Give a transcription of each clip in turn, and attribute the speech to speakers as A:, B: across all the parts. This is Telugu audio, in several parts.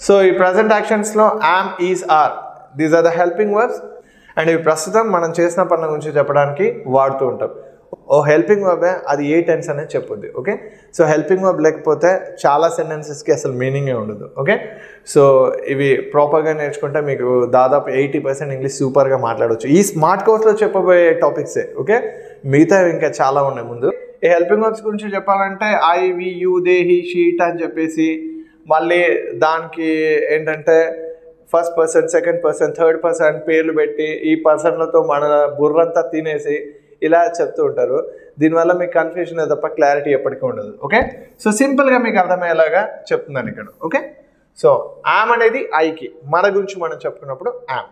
A: సో ఈ ప్రజెంట్ యాక్షన్స్లో am, is, are these are the helping verbs and ఇవి ప్రస్తుతం మనం చేసిన పనుల గురించి చెప్పడానికి వాడుతూ ఉంటాం. ఓ హెల్పింగ్ వర్బే అది ఏ టెన్స్ అనేది చెప్పుద్ది. ఓకే, సో హెల్పింగ్ వర్బ్ లేకపోతే చాలా సెంటెన్సెస్కి అసలు మీనింగే ఉండదు. ఓకే, సో ఇవి ప్రాపర్గా నేర్చుకుంటే మీకు దాదాపు 80% ఇంగ్లీష్ సూపర్గా మాట్లాడవచ్చు. ఈ స్మార్ట్ కోర్స్లో చెప్పబోయే టాపిక్సే. ఓకే, మిగతా ఇంకా చాలా ఉన్నాయి ముందు. ఈ హెల్పింగ్ వర్బ్స్ గురించి చెప్పాలంటే I, we, you, they, he, she, it అని చెప్పేసి మళ్ళీ దానికి ఏంటంటే first person, second person, third person పేర్లు పెట్టి ఈ పర్సన్లతో మన బుర్రంతా తినేసి ఇలా చెప్తూ ఉంటారు. దీనివల్ల మీకు కన్ఫ్యూజన్ తప్ప క్లారిటీ ఎప్పటికీ ఉండదు. ఓకే, సో సింపుల్గా మీకు అర్థమయ్యేలాగా చెప్తున్నాను ఇక్కడ. ఓకే, సో యామ్ అనేది ఐకి, మన గురించి మనం చెప్పుకున్నప్పుడు యామ్.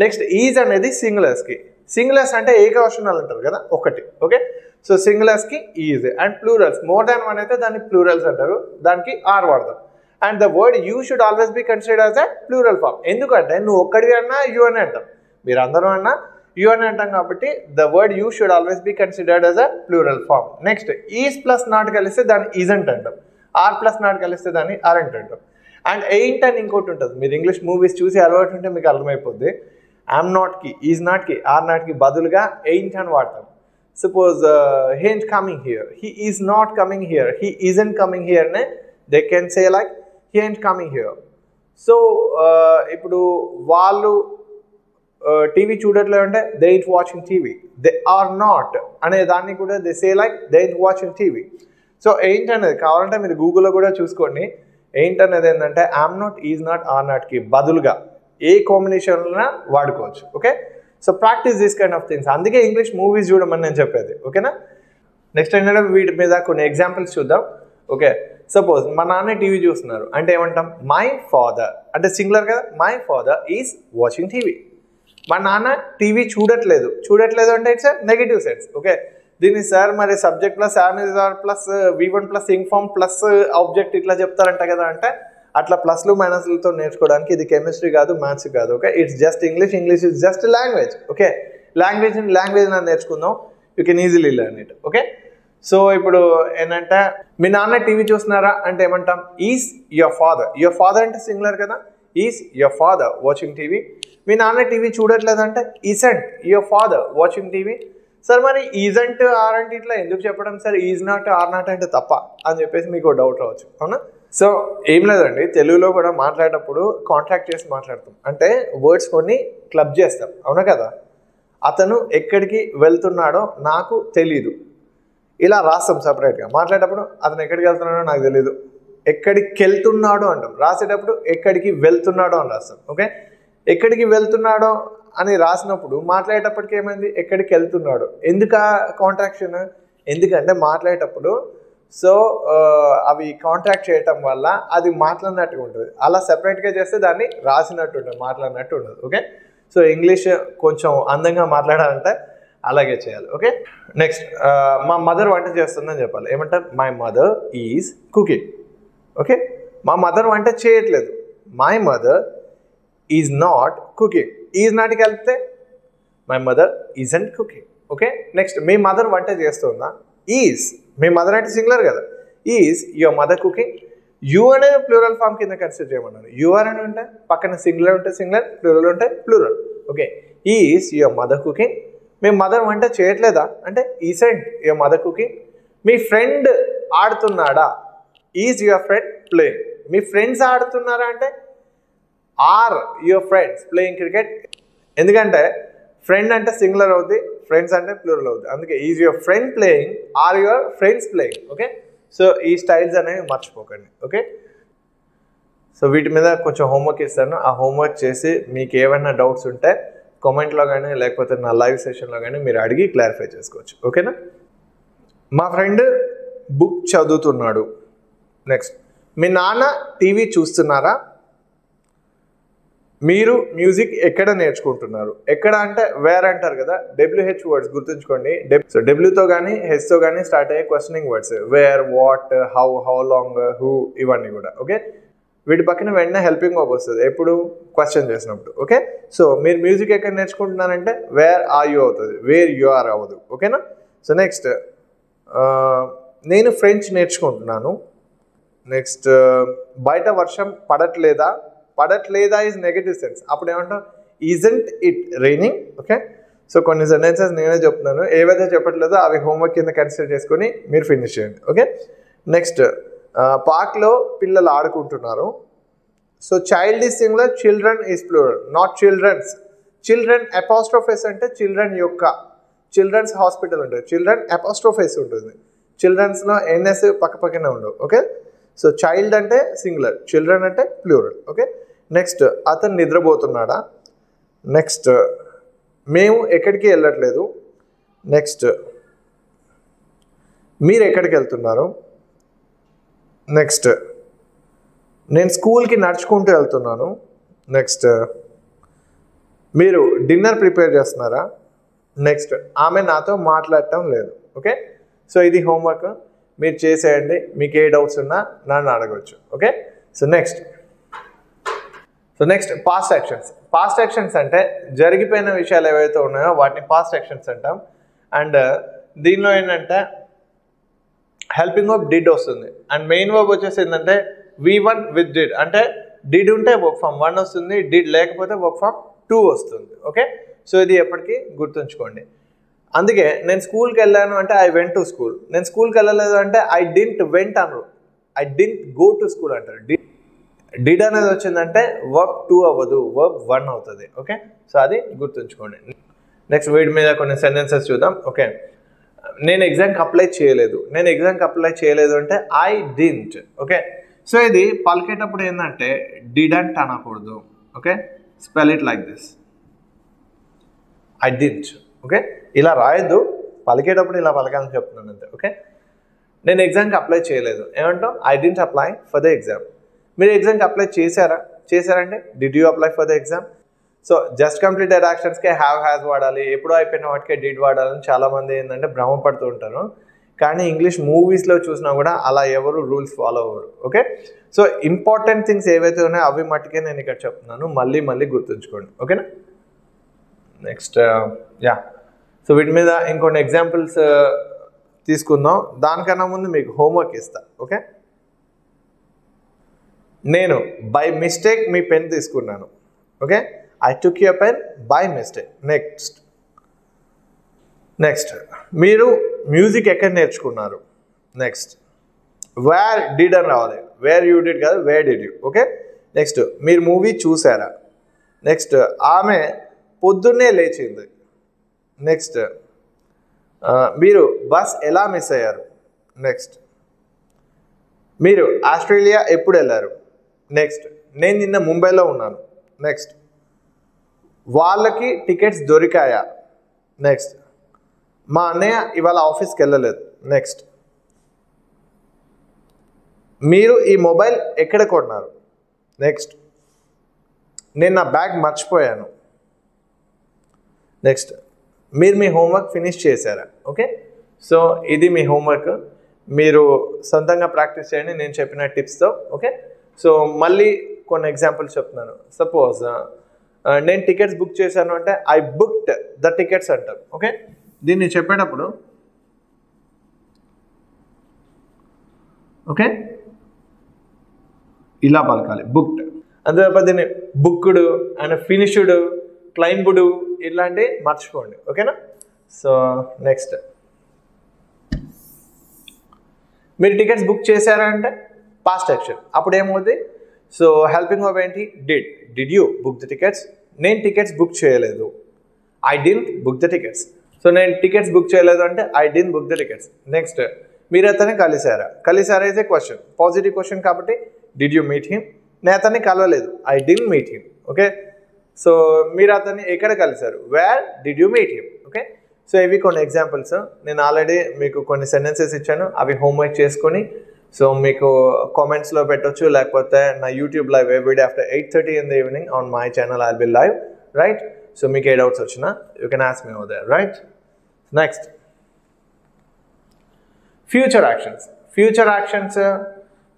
A: నెక్స్ట్ ఈజ్ అనేది సింగులర్స్కి. సింగులర్స్ అంటే ఏకవచనాలు అంటారు కదా, ఒకటి. ఓకే, సో సింగులర్స్కి is and plurals more than one అయితే దాన్ని ప్లూరల్స్ అంటారు, దానికి ఆర్ వాడతాం. And the word you should always be considered as a plural form. ఎందుకంటే నువ్వు ఒక్కడివి అన్నా యూ అని అంటాం, మీరు అందరూ అన్నా యూ అని అంటాం కాబట్టి the word you should always be considered as a plural form. Next is plus not కలిస్తే దాన్ని ఈజంట్ అంటాం, ఆర్ ప్లస్ నాట్ కలిస్తే దాన్ని అరంట్ అంటాం. అండ్ ఎయింట్ అని ఇంకోటి ఉంటుంది, మీరు ఇంగ్లీష్ మూవీస్ చూసి అలవాటు ఉంటే మీకు అర్థమైపోద్ది. ఐఎమ్ నాట్కి, ఈజ్ నాట్కి, ఆర్ నాట్కి బదులుగా ఎయింట్ అని వాడతాం. Suppose he is coming here, he is not coming here, he isn't coming here నే they can say like he ain't coming here. So ఇప్పుడు వాళ్ళు టీవీ చూడట్లేదు అంటే they ain't watching TV, they are not అనే దాన్ని కూడా they say like they ain't watching TV. So ain't అనేది కావాలంటే మీరు గూగుల్లో కూడా చూసుకోండి. ఎయింట్ అనేది ఏంటంటే I'm not, is not, are నాట్కి బదులుగా ఏ కాంబినేషన్లో వాడుకోవచ్చు. Okay, so practice this kind of things. అందుకే ఇంగ్లీష్ మూవీస్ చూడమని నేను చెప్పేది. ఓకేనా, నెక్స్ట్ ఏంటంటే వీటి మీద కొన్ని ఎగ్జాంపుల్స్ చూద్దాం. ఓకే, సపోజ్ మా నాన్న టీవీ చూస్తున్నారు అంటే ఏమంటాం, మై ఫాదర్ అంటే సింగులర్ కదా, my father is watching TV. మా నాన్న టీవీ చూడట్లేదు అంటే ఇట్స్ నెగటివ్ సెన్స్. ఓకే, దీన్ని సార్ మరి subject plus am is are plus V1 plus ing form plus object ఇట్లా చెప్తారంట కదా అంటే అట్లా ప్లస్లు మైనస్లతో నేర్చుకోవడానికి ఇది కెమిస్ట్రీ కాదు, మ్యాథ్స్ కాదు. Okay, it's just English is just language. Okay, language నేర్చుకుందాం, you can easily learn it. Okay, so ఇప్పుడు ఏంటంటే మీ నాన్న టీవీ చూస్తున్నారా అంటే ఏమంటాం, ఈజ్ యువర్ ఫాదర్ అంటే సింగులర్ కదా, is your father watching TV. మీ నాన్న టీవీ చూడట్లేదంటే isn't your father watching TV. Sir మరి ఈజంట్, ఆర్ అంటే ఇట్లా ఎందుకు చెప్పడం sir, is not, are not అంటే తప్ప అని చెప్పేసి మీకు డౌట్ రావచ్చు. అవునా, సో ఏం లేదండి, తెలుగులో కూడా మాట్లాడేటప్పుడు కాంట్రాక్ట్ చేసి మాట్లాడతాం, అంటే వర్డ్స్ కొన్ని క్లబ్ చేస్తాం. అవునా కదా, అతను ఎక్కడికి వెళ్తున్నాడో నాకు తెలీదు ఇలా రాస్తాం సపరేట్గా. మాట్లాడేటప్పుడు అతను ఎక్కడికి వెళ్తున్నాడో నాకు తెలీదు, ఎక్కడికి వెళ్తున్నాడో అంటాం. రాసేటప్పుడు ఎక్కడికి వెళ్తున్నాడో అని రాస్తాం. ఓకే, ఎక్కడికి వెళ్తున్నాడో అని రాసినప్పుడు మాట్లాడేటప్పటికి ఏమైంది, ఎక్కడికి వెళ్తున్నాడు. ఎందుకు ఆ కాంట్రాక్షన్, ఎందుకంటే మాట్లాడేటప్పుడు సో అవి కాంట్రాక్ట్ చేయటం వల్ల అది మాట్లాడినట్టుగా ఉంటుంది. అలా సెపరేట్గా చేస్తే దాన్ని రాసినట్టు ఉంటుంది, మాట్లాడినట్టు ఉండదు. ఓకే, సో ఇంగ్లీష్ కొంచెం అందంగా మాట్లాడాలంటే అలాగే చేయాలి. ఓకే, నెక్స్ట్ మా మదర్ వంట చేస్తుందని చెప్పాలి. ఏమంటారు, my mother is cooking. Okay, మా మదర్ వంట చేయట్లేదు, my mother is not cooking. Is నాట్కి వెళ్తే my mother isn't cooking. Okay, next మీ మదర్ వంట చేస్తుందా, ఈజ్, మీ మదర్ అంటే సింగులర్ కదా, is your mother cooking. You అనే ప్లూరల్ ఫామ్ కింద కన్సిడర్ చేయమన్నారు. యువర్ అని ఉంటే పక్కన సింగులర్ ఉంటే సింగులర్, ప్లూరల్ ఉంటే plural. Okay, is your mother cooking. మీ మదర్ వంట చేయట్లేదా అంటే ఈజంట్ యువర్ మదర్ కుకింగ్. మీ ఫ్రెండ్ ఆడుతున్నాడా, ఈజ్ యువర్ ఫ్రెండ్ ప్లేయింగ్. మీ ఫ్రెండ్స్ ఆడుతున్నారా అంటే are your friends playing cricket. ఎందుకంటే ఫ్రెండ్ అంటే సింగులర్ అవుద్ది, ఫ్రెండ్స్ అంటే ప్లూరల్ అవుద్ది. అందుకే is your friend playing, are your friends playing. Okay, so ఈ స్టైల్స్ అనేవి మర్చిపోకండి. ఓకే, సో వీటి మీద కొంచెం హోంవర్క్ ఇస్తాను, ఆ హోంవర్క్ చేసి మీకు ఏమైనా డౌట్స్ ఉంటే కామెంట్లో కానీ లేకపోతే నా లైవ్ సెషన్లో కానీ మీరు అడిగి క్లారిఫై చేసుకోవచ్చు. ఓకేనా, మా ఫ్రెండ్ బుక్ చదువుతున్నాడు. నెక్స్ట్ మీ నాన్న టీవీ చూస్తున్నారా, మీరు మ్యూజిక్ ఎక్కడ నేర్చుకుంటున్నారు. ఎక్కడ అంటే వేర్ అంటారు కదా, WH వర్డ్స్ గుర్తుంచుకోండి. సో డబ్ల్యూతో కానీ హెచ్తో కానీ స్టార్ట్ అయ్యే questioning words, where, what, how long, who, ఇవన్నీ కూడా. ఓకే, వీటి పక్కన వెంటనే హెల్పింగ్ వర్బ్ వస్తుంది ఎప్పుడు క్వశ్చన్ చేసినప్పుడు. ఓకే, సో మీరు మ్యూజిక్ ఎక్కడ నేర్చుకుంటున్నారంటే వేర్ ఆర్ యూ అవుతుంది, వేర్ యు ఆర్ అవ్వదు. ఓకేనా, సో నెక్స్ట్ నేను ఫ్రెంచ్ నేర్చుకుంటున్నాను, నెక్స్ట్ బయట వర్షం పడట్లేదా, పడట్లేదా ఈజ్ నెగటివ్ సెన్స్. అప్పుడు ఏమంటాం, isn't it raining. Okay, so కొన్ని సెంటెన్సెస్ నేనే చెప్తున్నాను, ఏవైతే చెప్పట్లేదో అవి హోంవర్క్ కింద కన్సిడర్ చేసుకొని మీరు ఫినిష్ చేయండి. ఓకే, నెక్స్ట్ పార్క్లో పిల్లలు ఆడుకుంటున్నారు. So child is singular, children is plural, not childrens. Children apostrophe s అంటే చిల్డ్రన్ యొక్క, చిల్డ్రన్స్ హాస్పిటల్ ఉంటుంది, చిల్డ్రన్ అపాస్ట్రోఫెస్ ఉంటుంది, చిల్డ్రన్స్లో ఎన్ఎస్ పక్కనే ఉండవు. ఓకే, సో చైల్డ్ అంటే సింగులర్, చిల్డ్రన్ అంటే ప్లూరల్. ఓకే, నెక్స్ట్ అతను నిద్రపోతున్నాడా. నెక్స్ట్ మేము ఎక్కడికి వెళ్ళట్లేదు. నెక్స్ట్ మీరు ఎక్కడికి వెళ్తున్నారు. నెక్స్ట్ నేను స్కూల్కి నడుచుకుంటూ వెళ్తున్నాను. నెక్స్ట్ మీరు డిన్నర్ ప్రిపేర్ చేస్తున్నారా. నెక్స్ట్ ఆమె నాతో మాట్లాడటం లేదు. ఓకే, సో ఇది హోంవర్క్, మీరు చేసేయండి. మీకు ఏ డౌట్స్ ఉన్నా నన్ను అడగవచ్చు. Okay, so next past actions. Past actions అంటే జరిగిపోయిన విషయాలు ఏవైతే ఉన్నాయో వాటిని పాస్ట్ యాక్షన్స్ అంటాం. అండ్ దీనిలో ఏంటంటే హెల్పింగ్ వర్బ్ డిడ్ వస్తుంది, అండ్ మెయిన్ వర్బ్ వచ్చేసి ఏంటంటే V1 విత్ డిడ్. అంటే డిడ్ ఉంటే వర్క్ ఫ్రమ్ 1 వస్తుంది, డిడ్ లేకపోతే వర్క్ ఫ్రమ్ 2 వస్తుంది. ఓకే, సో ఇది ఎప్పటికీ గుర్తుంచుకోండి. అందుకే నేను స్కూల్కి వెళ్ళాను అంటే ఐ వెంట్ టు స్కూల్, నేను స్కూల్కి వెళ్ళలేదు అంటే ఐ డింట్ వెంట్ అనరు, I didn't go to school అంటారు. డిడ్ అనేది వచ్చిందంటే వర్బ్ 2 అవ్వదు, వర్బ్ 1 అవుతుంది. ఓకే, సో అది గుర్తుంచుకోండి. నెక్స్ట్ వీటి మీద కొన్ని సెంటెన్సెస్ చూద్దాం. ఓకే, నేను ఎగ్జామ్కి అప్లై చేయలేదు, నేను ఎగ్జామ్కి అప్లై చేయలేదు అంటే ఐ డింట్. ఓకే, సో ఇది పలికేటప్పుడు ఏంటంటే డిడంట్ అనకూడదు. Okay, spell it like this, I didn't. Okay, ఇలా రాయొద్దు, పలికేటప్పుడు ఇలా పలకాలని చెప్తున్నాను అంతే. ఓకే, నేను ఎగ్జామ్కి అప్లై చేయలేదు ఏమంటాం, I didn't apply for the exam. మీరు ఎగ్జామ్కి అప్లై చేశారంటే did you apply for the exam. So just completed యాక్షన్స్కే హ్యావ్ హ్యాస్ వాడాలి, ఎప్పుడో అయిపోయిన వాటికే డిడ్ వాడాలని చాలామంది ఏంటంటే భ్రమపడుతూ ఉంటారు. కానీ ఇంగ్లీష్ మూవీస్లో చూసినా కూడా అలా ఎవరు రూల్స్ ఫాలో అవ్వరు. ఓకే, సో ఇంపార్టెంట్ థింగ్స్ ఏవైతే ఉన్నాయో అవి మట్టుకే నేను ఇక్కడ చెప్తున్నాను, మళ్ళీ గుర్తుంచుకోండి. ఓకేనా, నెక్స్ట్ సో వీటి మీద ఇంకొన్ని ఎగ్జాంపుల్స్ తీసుకుందాం. దానికన్నా ముందు మీకు హోంవర్క్ ఇస్తా. ఓకే, నేను బై మిస్టేక్ మీ పెన్ తీసుకున్నాను. Okay, I took your pen by mistake. Next మీరు మ్యూజిక్ ఎక్కడ నేర్చుకున్నారు. నెక్స్ట్ వేర్ డిడ్ అని రావాలి, వేర్ యూ డిడ్ కాదు, where did you. Okay, next మీరు మూవీ చూసారా. నెక్స్ట్ ఆమె పొద్దున్నే లేచింది. నెక్స్ట్ మీరు బస్ ఎలా మిస్ అయ్యారు. నెక్స్ట్ మీరు ఆస్ట్రేలియా ఎప్పుడు వెళ్ళారు. నెక్స్ట్ నేను నిన్న ముంబైలో ఉన్నాను. నెక్స్ట్ వాళ్ళకి టికెట్స్ దొరికాయా. నెక్స్ట్ మా అన్నయ్య ఇవాళ ఆఫీస్కి వెళ్ళలేదు. నెక్స్ట్ మీరు ఈ మొబైల్ ఎక్కడ కొన్నారు. నెక్స్ట్ నేను నా బ్యాగ్ మర్చిపోయాను. నెక్స్ట్ మీరు మీ హోంవర్క్ ఫినిష్ చేశారా. ఓకే, సో ఇది మీ హోంవర్క్, మీరు సొంతంగా ప్రాక్టీస్ చేయండి నేను చెప్పిన టిప్స్తో. ఓకే, సో మళ్ళీ కొన్ని ఎగ్జాంపుల్స్ చెప్తున్నాను. సపోజ్ నేను టికెట్స్ బుక్ చేశాను అంటే ఐ బుక్డ్ ద టికెట్స్ అంటారు. ఓకే, దీన్ని చెప్పేటప్పుడు ఓకే ఇలా పలకాలి, బుక్డ్. అంతే తప్ప దీన్ని బుక్డ్ అండ్ ఫినిష్డ్, క్లైంబ్డ్ ఇలాంటివి మర్చిపోండి. ఓకేనా, సో నెక్స్ట్ మీరు టికెట్స్ బుక్ చేశారా అంటే పాస్ట్ యాక్షన్, అప్పుడు ఏమవుతుంది. సో హెల్పింగ్ వర్బ్ ఏంటి, did you book the tickets. నేను టికెట్స్ బుక్ చేయలేదు, I didn't book the tickets. So నేను టికెట్స్ బుక్ చేయలేదు అంటే I didn't book the tickets. Next మీరు అతన్ని కలిసారా is a question, positive question కాబట్టి డిడ్ యూ మీట్ హిమ్. నేను అతన్ని కలవలేదు, I didn't meet him. Okay, so మీరు అతన్ని ఎక్కడ కలిశారు, where did you meet him. Okay, so ఇవి కొన్ని ఎగ్జాంపుల్స్. నేను ఆల్రెడీ మీకు కొన్ని సెంటెన్సెస్ ఇచ్చాను, అవి హోంవర్క్ చేసుకొని సో మీకు కామెంట్స్లో పెట్టొచ్చు, లేకపోతే నా YouTube live everyday after 8:30 in the evening on my channel I'll be live, right? So మీకు ఏ డౌట్స్ వచ్చినా you can ask me over there, right? Next, future actions.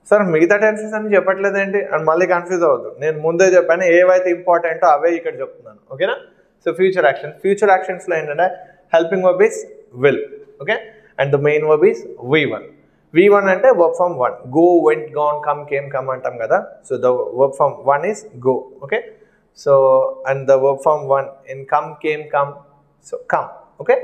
A: Sir మిగతా టెన్సెస్ అని చెప్పట్లేదేంటి అని మళ్ళీ కన్ఫ్యూజ్ అవ్వద్దు, నేను ముందే చెప్పాను ఏవైతే ఇంపార్టెంటో అవే ఇక్కడ చెప్తున్నాను. ఓకేనా, సో ఫ్యూచర్ యాక్షన్స్లో ఏంటంటే helping verb is will. Okay, and the main verb is V1. V1 అంటే verb form 1. Go, went, gone, come, came, come అంటాం కదా. So the verb form 1 is go. Okay. So and the verb form 1 in come, came, come. So come. Okay.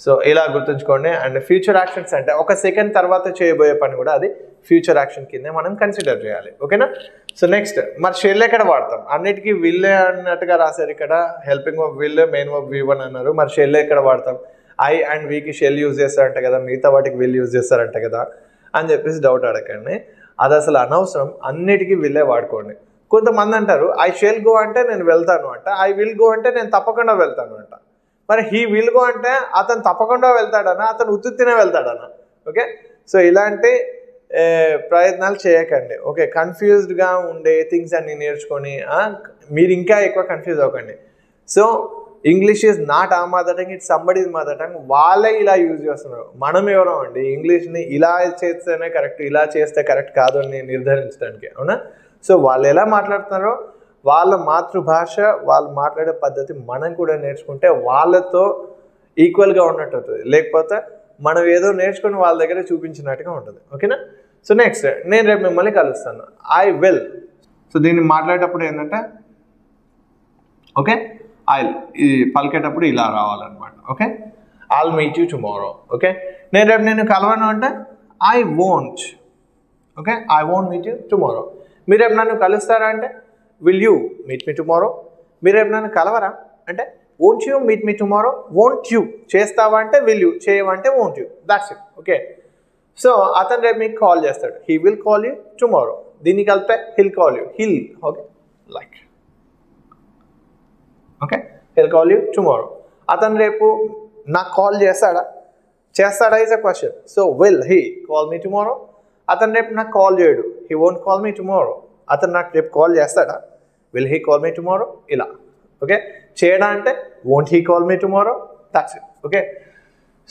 A: So ఇలా గుర్తుంచుకోండి. అండ్ ఫ్యూచర్ యాక్షన్స్ అంటే ఒక సెకండ్ తర్వాత చేయబోయే పని కూడా అది ఫ్యూచర్ యాక్షన్ కిందే మనం కన్సిడర్ చేయాలి. ఓకేనా. సో నెక్స్ట్ మరి షెల్ ఎక్కడ వాడతాం? అన్నిటికీ విల్లే అన్నట్టుగా రాశారు ఇక్కడ. Helping verb will, main verb V1 అన్నారు. మరి షెల్ ఎక్కడ వాడతాం? ఐ అండ్ వీకి షెల్ యూజ్ చేస్తారంట కదా, మిగతా వాటికి విల్ యూజ్ చేస్తారంట కదా అని చెప్పేసి డౌట్ అడగండి. అది అసలు అనవసరం. అన్నిటికీ విల్లే వాడుకోండి. కొంతమంది అంటారు ఐ షెల్ గో అంటే నేను వెళ్తాను అంట, ఐ విల్ గో అంటే నేను తప్పకుండా వెళ్తాను అంట. మరి హీ విల్ గో అంటే అతను తప్పకుండా వెళ్తాడనా, అతను ఉత్తుత్తినే వెళ్తాడనా? ఓకే. సో ఇలాంటి ప్రయత్నాలు చేయకండి. ఓకే. కన్ఫ్యూజ్డ్గా ఉండే థింగ్స్ అన్ని నేర్చుకొని మీరు ఇంకా ఎక్కువ కన్ఫ్యూజ్ అవ్వకండి. సో ఇంగ్లీష్ ఈజ్ నాట్ ఆ mother tongue, it's somebody's mother tongue. వాళ్ళే ఇలా యూజ్ చేస్తున్నారు. మనం ఎవరో అండి ఇంగ్లీష్ని ఇలా చేస్తేనే కరెక్ట్, ఇలా చేస్తే కరెక్ట్ కాదు అని నిర్ధారించడానికి. అవునా. సో వాళ్ళు ఎలా మాట్లాడుతున్నారో వాళ్ళ మాతృభాష, వాళ్ళు మాట్లాడే పద్ధతి మనం కూడా నేర్చుకుంటే వాళ్ళతో ఈక్వల్గా ఉన్నట్టు అవుతుంది. లేకపోతే మనం ఏదో నేర్చుకుని వాళ్ళ దగ్గర చూపించినట్టుగా ఉంటుంది. ఓకేనా. సో నెక్స్ట్ నేను రేపు మిమ్మల్ని కలుస్తాను. I will. సో దీన్ని మాట్లాడేటప్పుడు ఏంటంటే ఓకే ఈ పలికేటప్పుడు ఇలా రావాలన్నమాట. Okay. I'll meet you tomorrow. Okay. నేను రేపు నేను కలవను అంటే I won't. Okay. I won't meet you tomorrow. మీరు రేపు నన్ను కలుస్తారా అంటే will you meet me tomorrow. మీరు రేపు నన్ను కలవరా అంటే won't you meet me tomorrow. Won't you చేస్తావా అంటే విల్ యూ, చేయవంటే won't you. That's it. Okay. So అతను రేపు మీకు కాల్ చేస్తాడు. He will call you tomorrow. దీన్ని కలిపే he'll call you. He'll. Okay. Like okay. He'll call you tomorrow. అతను రేపు నాకు కాల్ చేస్తాడా is a question. So will he call me tomorrow. అతను రేపు నాకు కాల్ చేయడు. He won't call me tomorrow. అతను నాకు రేపు కాల్ చేస్తాడా? Will he call me tomorrow. ఇలా. ఓకే. చేయడా అంటే won't he call me tomorrow. That's it. Okay.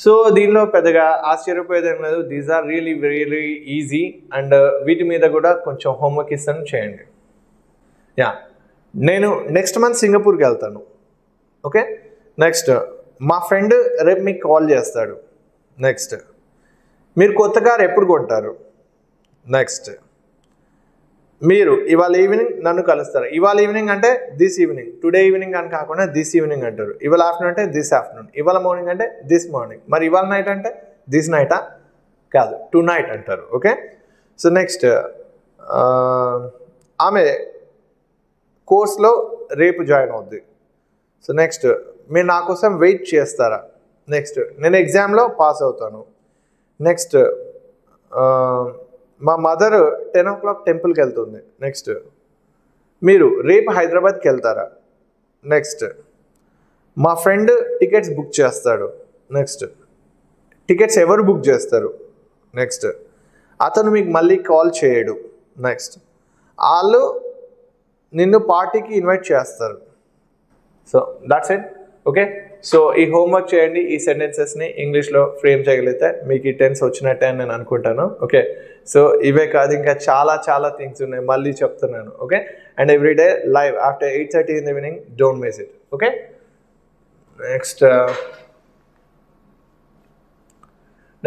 A: So దీనిలో పెద్దగా ఆశ్చర్యపోయేదేం లేదు. These are really very easy. And వీటి మీద కూడా కొంచెం హోంవర్క్ ఇస్తాను, చేయండి. యా. నేను నెక్స్ట్ మంత్ సింగపూర్కి వెళ్తాను. ఓకే. నెక్స్ట్ మా ఫ్రెండ్ రేపు మీకు కాల్ చేస్తాడు. నెక్స్ట్ మీరు కొత్త కారు ఎప్పుడు కొంటారు? నెక్స్ట్ మీరు ఇవాళ ఈవినింగ్ నన్ను కలుస్తారు. ఇవాళ ఈవినింగ్ అంటే దిస్ ఈవినింగ్, టుడే ఈవినింగ్ అని కాకుండా దిస్ ఈవినింగ్ అంటారు. ఇవాళ ఆఫ్టర్నూన్ అంటే దిస్ ఆఫ్టర్నూన్, ఇవాళ మార్నింగ్ అంటే దిస్ మార్నింగ్. మరి ఇవాళ నైట్ అంటే దిస్ నైటా? కాదు, టు నైట్ అంటారు. ఓకే. సో నెక్స్ట్ ఆమె కోర్స్లో రేపు జాయిన్ అవుద్ది. సో నెక్స్ట్ మీరు నా కోసం వెయిట్ చేస్తారా? నెక్స్ట్ నేను ఎగ్జామ్లో పాస్ అవుతాను. నెక్స్ట్ మా మదర్ 10 o'clock టెంపుల్కి వెళ్తుంది. నెక్స్ట్ మీరు రేపు హైదరాబాద్కి వెళ్తారా? నెక్స్ట్ మా ఫ్రెండ్ టికెట్స్ బుక్ చేస్తాడు. నెక్స్ట్ టికెట్స్ ఎవరు బుక్ చేస్తారు? నెక్స్ట్ అతను మీకు మళ్ళీ కాల్ చేయడు. నెక్స్ట్ వాళ్ళు నిన్ను పార్టీకి ఇన్వైట్ చేస్తారు. So that's it. Okay. So ఈ హోంవర్క్ చేయండి. ఈ సెంటెన్సెస్ని ఇంగ్లీష్లో ఫ్రేమ్ చేయగలిగితే మీకు ఈ టెన్స్ వచ్చినట్టే అని నేను అనుకుంటాను. ఓకే. సో ఇవే కాదు, ఇంకా చాలా థింగ్స్ ఉన్నాయి, మళ్ళీ చెప్తున్నాను. Okay. And everyday live after 8:30 in the evening. Don't miss it. Okay.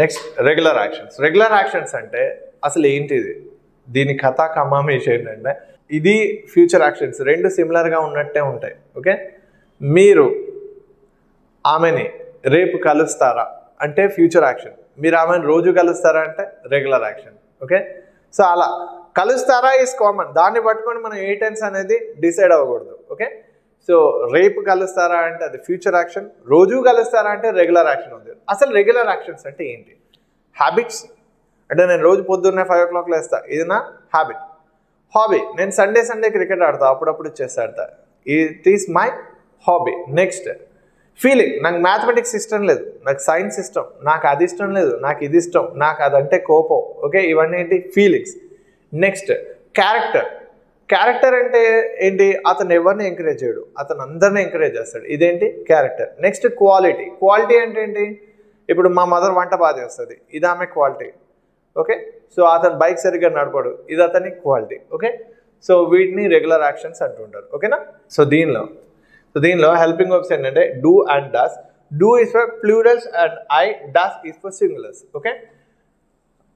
A: Next regular actions. Regular actions అంటే అసలు ఏంటిది? దీని కథా కమామేష్ ఏంటంటే ఇది ఫ్యూచర్ యాక్షన్స్ రెండు సిమిలర్గా ఉన్నట్టే ఉంటాయి. ఓకే. మీరు ఆమెని రేపు కలుస్తారా అంటే ఫ్యూచర్ యాక్షన్. మీరు ఆమెను రోజు కలుస్తారా అంటే రెగ్యులర్ యాక్షన్. ఓకే. సో అలా కలుస్తారా ఈజ్ కామన్. దాన్ని పట్టుకొని మనం ఏ టెన్స్ అనేది డిసైడ్ అవ్వకూడదు. ఓకే. సో రేపు కలుస్తారా అంటే అది ఫ్యూచర్ యాక్షన్, రోజు కలుస్తారా అంటే రెగ్యులర్ యాక్షన్ ఉంది. అసలు రెగ్యులర్ యాక్షన్స్ అంటే ఏంటి? హ్యాబిట్స్ అంటే నేను రోజు పొద్దున్నే 5 o'clock లేస్తా, ఇది నా హ్యాబిట్. హాబీ, నేను సండే క్రికెట్ ఆడతా, అప్పుడప్పుడు చెస్ ఆడతా, it is my hobby. Next feeling, నాకు మ్యాథమెటిక్స్ ఇష్టం లేదు, నాకు సైన్స్ ఇష్టం, నాకు అది ఇష్టం లేదు, నాకు ఇది ఇష్టం, నాకు అదంటే కోపం. ఓకే. ఇవన్నీ ఏంటి? ఫీలింగ్స్. నెక్స్ట్ క్యారెక్టర్ అంటే ఏంటి? అతను ఎవరిని ఎంకరేజ్ చేయడు, అతను అందరిని ఎంకరేజ్ చేస్తాడు. ఇదేంటి? క్యారెక్టర్. నెక్స్ట్ క్వాలిటీ అంటే ఏంటి? ఇప్పుడు మా మదర్ వంట బాగా చేస్తుంది, ఇది ఆమె క్వాలిటీ. ఓకే. సో అతను బైక్ సరిగ్గా నడపడు, ఇది అతని క్వాలిటీ. ఓకే. సో వీటిని రెగ్యులర్ యాక్షన్స్ అంటుంటారు. ఓకేనా. సో దీనిలో హెల్పింగ్ వర్బ్స్ ఏంటంటే do and does. Do is for plurals and does is for singulars. Okay.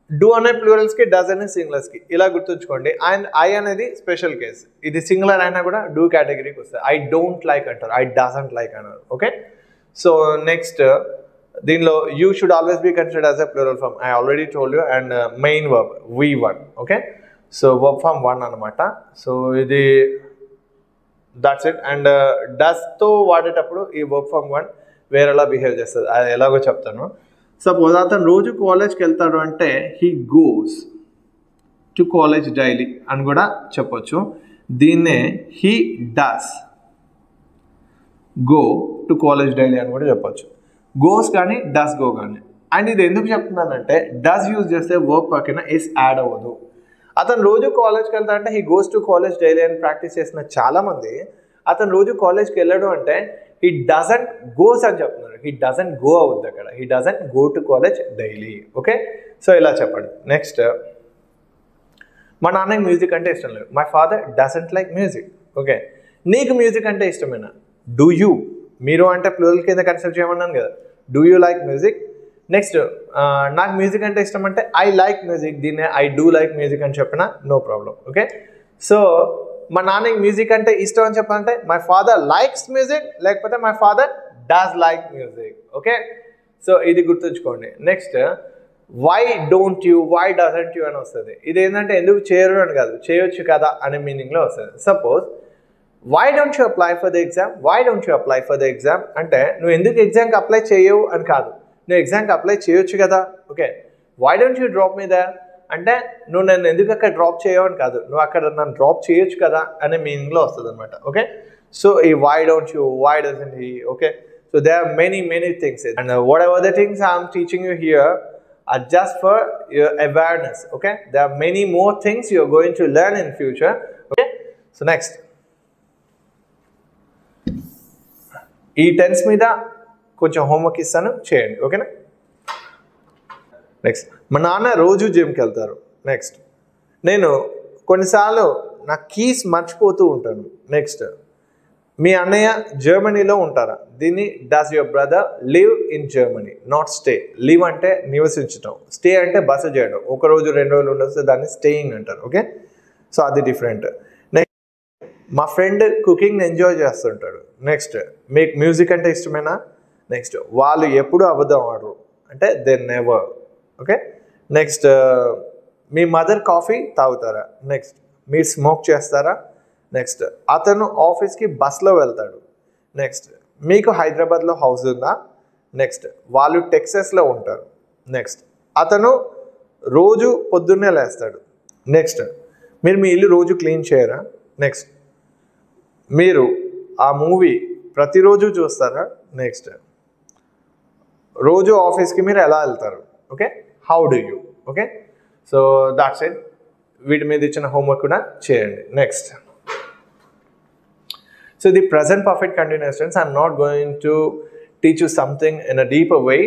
A: Do అనే ప్లూరల్స్కి, డస్ అనే సింగులర్స్కి. ఇలా గుర్తుంచుకోండి. అండ్ ఐ అనేది స్పెషల్ కేస్, ఇది సింగులర్ అయినా కూడా డూ కేటగిరీకి వస్తుంది. ఐ డోంట్ లైక్ అంటారు, ఐ డజంట్ లైక్ అన్నారు. ఓకే, సో నెక్స్ట్ దీనిలో you should always be considered as a plural form. I already told you. And main verb V1. Okay, so verb form 1 అనమాట. సో ఇది దట్స్ ఇట్. అండ్ డస్తో వాడేటప్పుడు ఈ వర్బ్ ఫామ్ 1 వేరేలా బిహేవ్ చేస్తుంది, అది ఎలాగో చెప్తాను. సపోజ్ అతను రోజు కాలేజ్కి వెళ్తాడు అంటే he goes to college daily అని కూడా చెప్పొచ్చు. దీన్నే he does go to college daily అని కూడా చెప్పొచ్చు. గోస్ కానీ డస్ గో కానీ. అండ్ ఇది ఎందుకు చెప్తున్నానంటే డస్ యూజ్ చేస్తే వర్బ్ పక్కన ఇస్ యాడ్ అవ్వదు. అతను రోజు కాలేజ్కి వెళ్తా అంటే he goes to college daily అని ప్రాక్టీస్ చేసిన చాలామంది అతను రోజు కాలేజ్కి వెళ్ళడం అంటే హీ డజంట్ గోస్ అని చెప్తున్నారు. హీ డజంట్ గో అవుద్ది అక్కడ, he doesn't go to college daily. Okay, so ఇలా చెప్పండి. నెక్స్ట్, మా నాన్నకి మ్యూజిక్ అంటే ఇష్టం లేదు. My father doesn't like music. Okay, నీకు మ్యూజిక్ అంటే ఇష్టమేనా? డూ యూ, మీరు అంటే ప్లూరల్ కింద కన్సిడర్ చేయమన్నాను కదా. Do you like music? Next, నాకు మ్యూజిక్ అంటే ఇష్టం అంటే ఐ లైక్ మ్యూజిక్, దీన్నే ఐ డూ లైక్ మ్యూజిక్ అని చెప్పిన నో ప్రాబ్లం. ఓకే, సో మా నాన్నకి మ్యూజిక్ అంటే ఇష్టం అని చెప్పాలంటే మై ఫాదర్ లైక్స్ మ్యూజిక్, లేకపోతే my father does like music. Okay, so ఇది గుర్తుంచుకోండి. Next, why don't you, why doesn't you అని వస్తుంది. ఇది ఏంటంటే ఎందుకు చేయరు అని కాదు, చేయొచ్చు కదా అనే మీనింగ్లో వస్తుంది. Suppose why don't you apply for the exam, why don't you apply for the exam అంటే నువ్వు ఎందుకు ఎగ్జామ్కి అప్లై చేయవు అని కాదు, నువ్వు ఎగ్జామ్కి అప్లై చేయొచ్చు కదా. Okay, why don't you drop me there అంటే నువ్వు నన్ను ఎందుకు అక్కడ డ్రాప్ చేయవు అని కాదు, నువ్వు అక్కడ నన్ను డ్రాప్ చేయొచ్చు కదా అనే మీనింగ్లో వస్తుంది అనమాట. ఓకే, సో ఈ why don't you, why doesn't he. Okay, so they are many things and whatever the things I'm teaching you here are just for your awareness. Okay, there are many more things you are going to learn in future. Okay, so next, ఈ టెన్స్ మీద కొంచెం హోంవర్క్ ఇస్తాను, చేయండి. ఓకేనా. నెక్స్ట్, మా నాన్న రోజు జిమ్కి వెళ్తారు. నెక్స్ట్, నేను కొన్నిసార్లు నా కీస్ మర్చిపోతూ ఉంటాను. నెక్స్ట్, మీ అన్నయ్య జర్మనీలో ఉంటారా? దీన్ని does your brother live in Germany, not stay. Live అంటే నివసించటం, స్టే అంటే బస చేయడం, ఒక రోజు 2 రోజులు ఉండొస్తే దాన్ని స్టేయింగ్ అంటారు. ఓకే, సో అది డిఫరెంట్. నెక్స్ట్, మా ఫ్రెండ్ కుకింగ్ని ఎంజాయ్ చేస్తుంటాడు. నెక్స్ట్, మీకు మ్యూజిక్ అంటే ఇష్టమేనా? నెక్స్ట్, వాళ్ళు ఎప్పుడు అబద్ధం ఆడరు అంటే దే నెవర్. ఓకే, నెక్స్ట్, మీ మదర్ కాఫీ తాగుతారా? నెక్స్ట్, మీరు స్మోక్ చేస్తారా? నెక్స్ట్, అతను ఆఫీస్కి బస్లో వెళ్తాడు. నెక్స్ట్, మీకు హైదరాబాద్లో హౌస్ ఉందా? నెక్స్ట్, వాళ్ళు టెక్సస్లో ఉంటారు. నెక్స్ట్, అతను రోజు పొద్దున్నే లేస్తాడు. నెక్స్ట్, మీరు మీ ఇల్లు రోజు క్లీన్ చేయరా? నెక్స్ట్, మీరు ఆ మూవీ ప్రతిరోజు చూస్తారా? నెక్స్ట్, రోజు ఆఫీస్కి మీరు ఎలా వెళ్తారు? Okay, how do you. Okay, so that's it. వీటి మీద ఇచ్చిన హోంవర్క్ కూడా చేయండి. Next, so the present perfect continuous tense, I'm not going to teach you something in a deeper way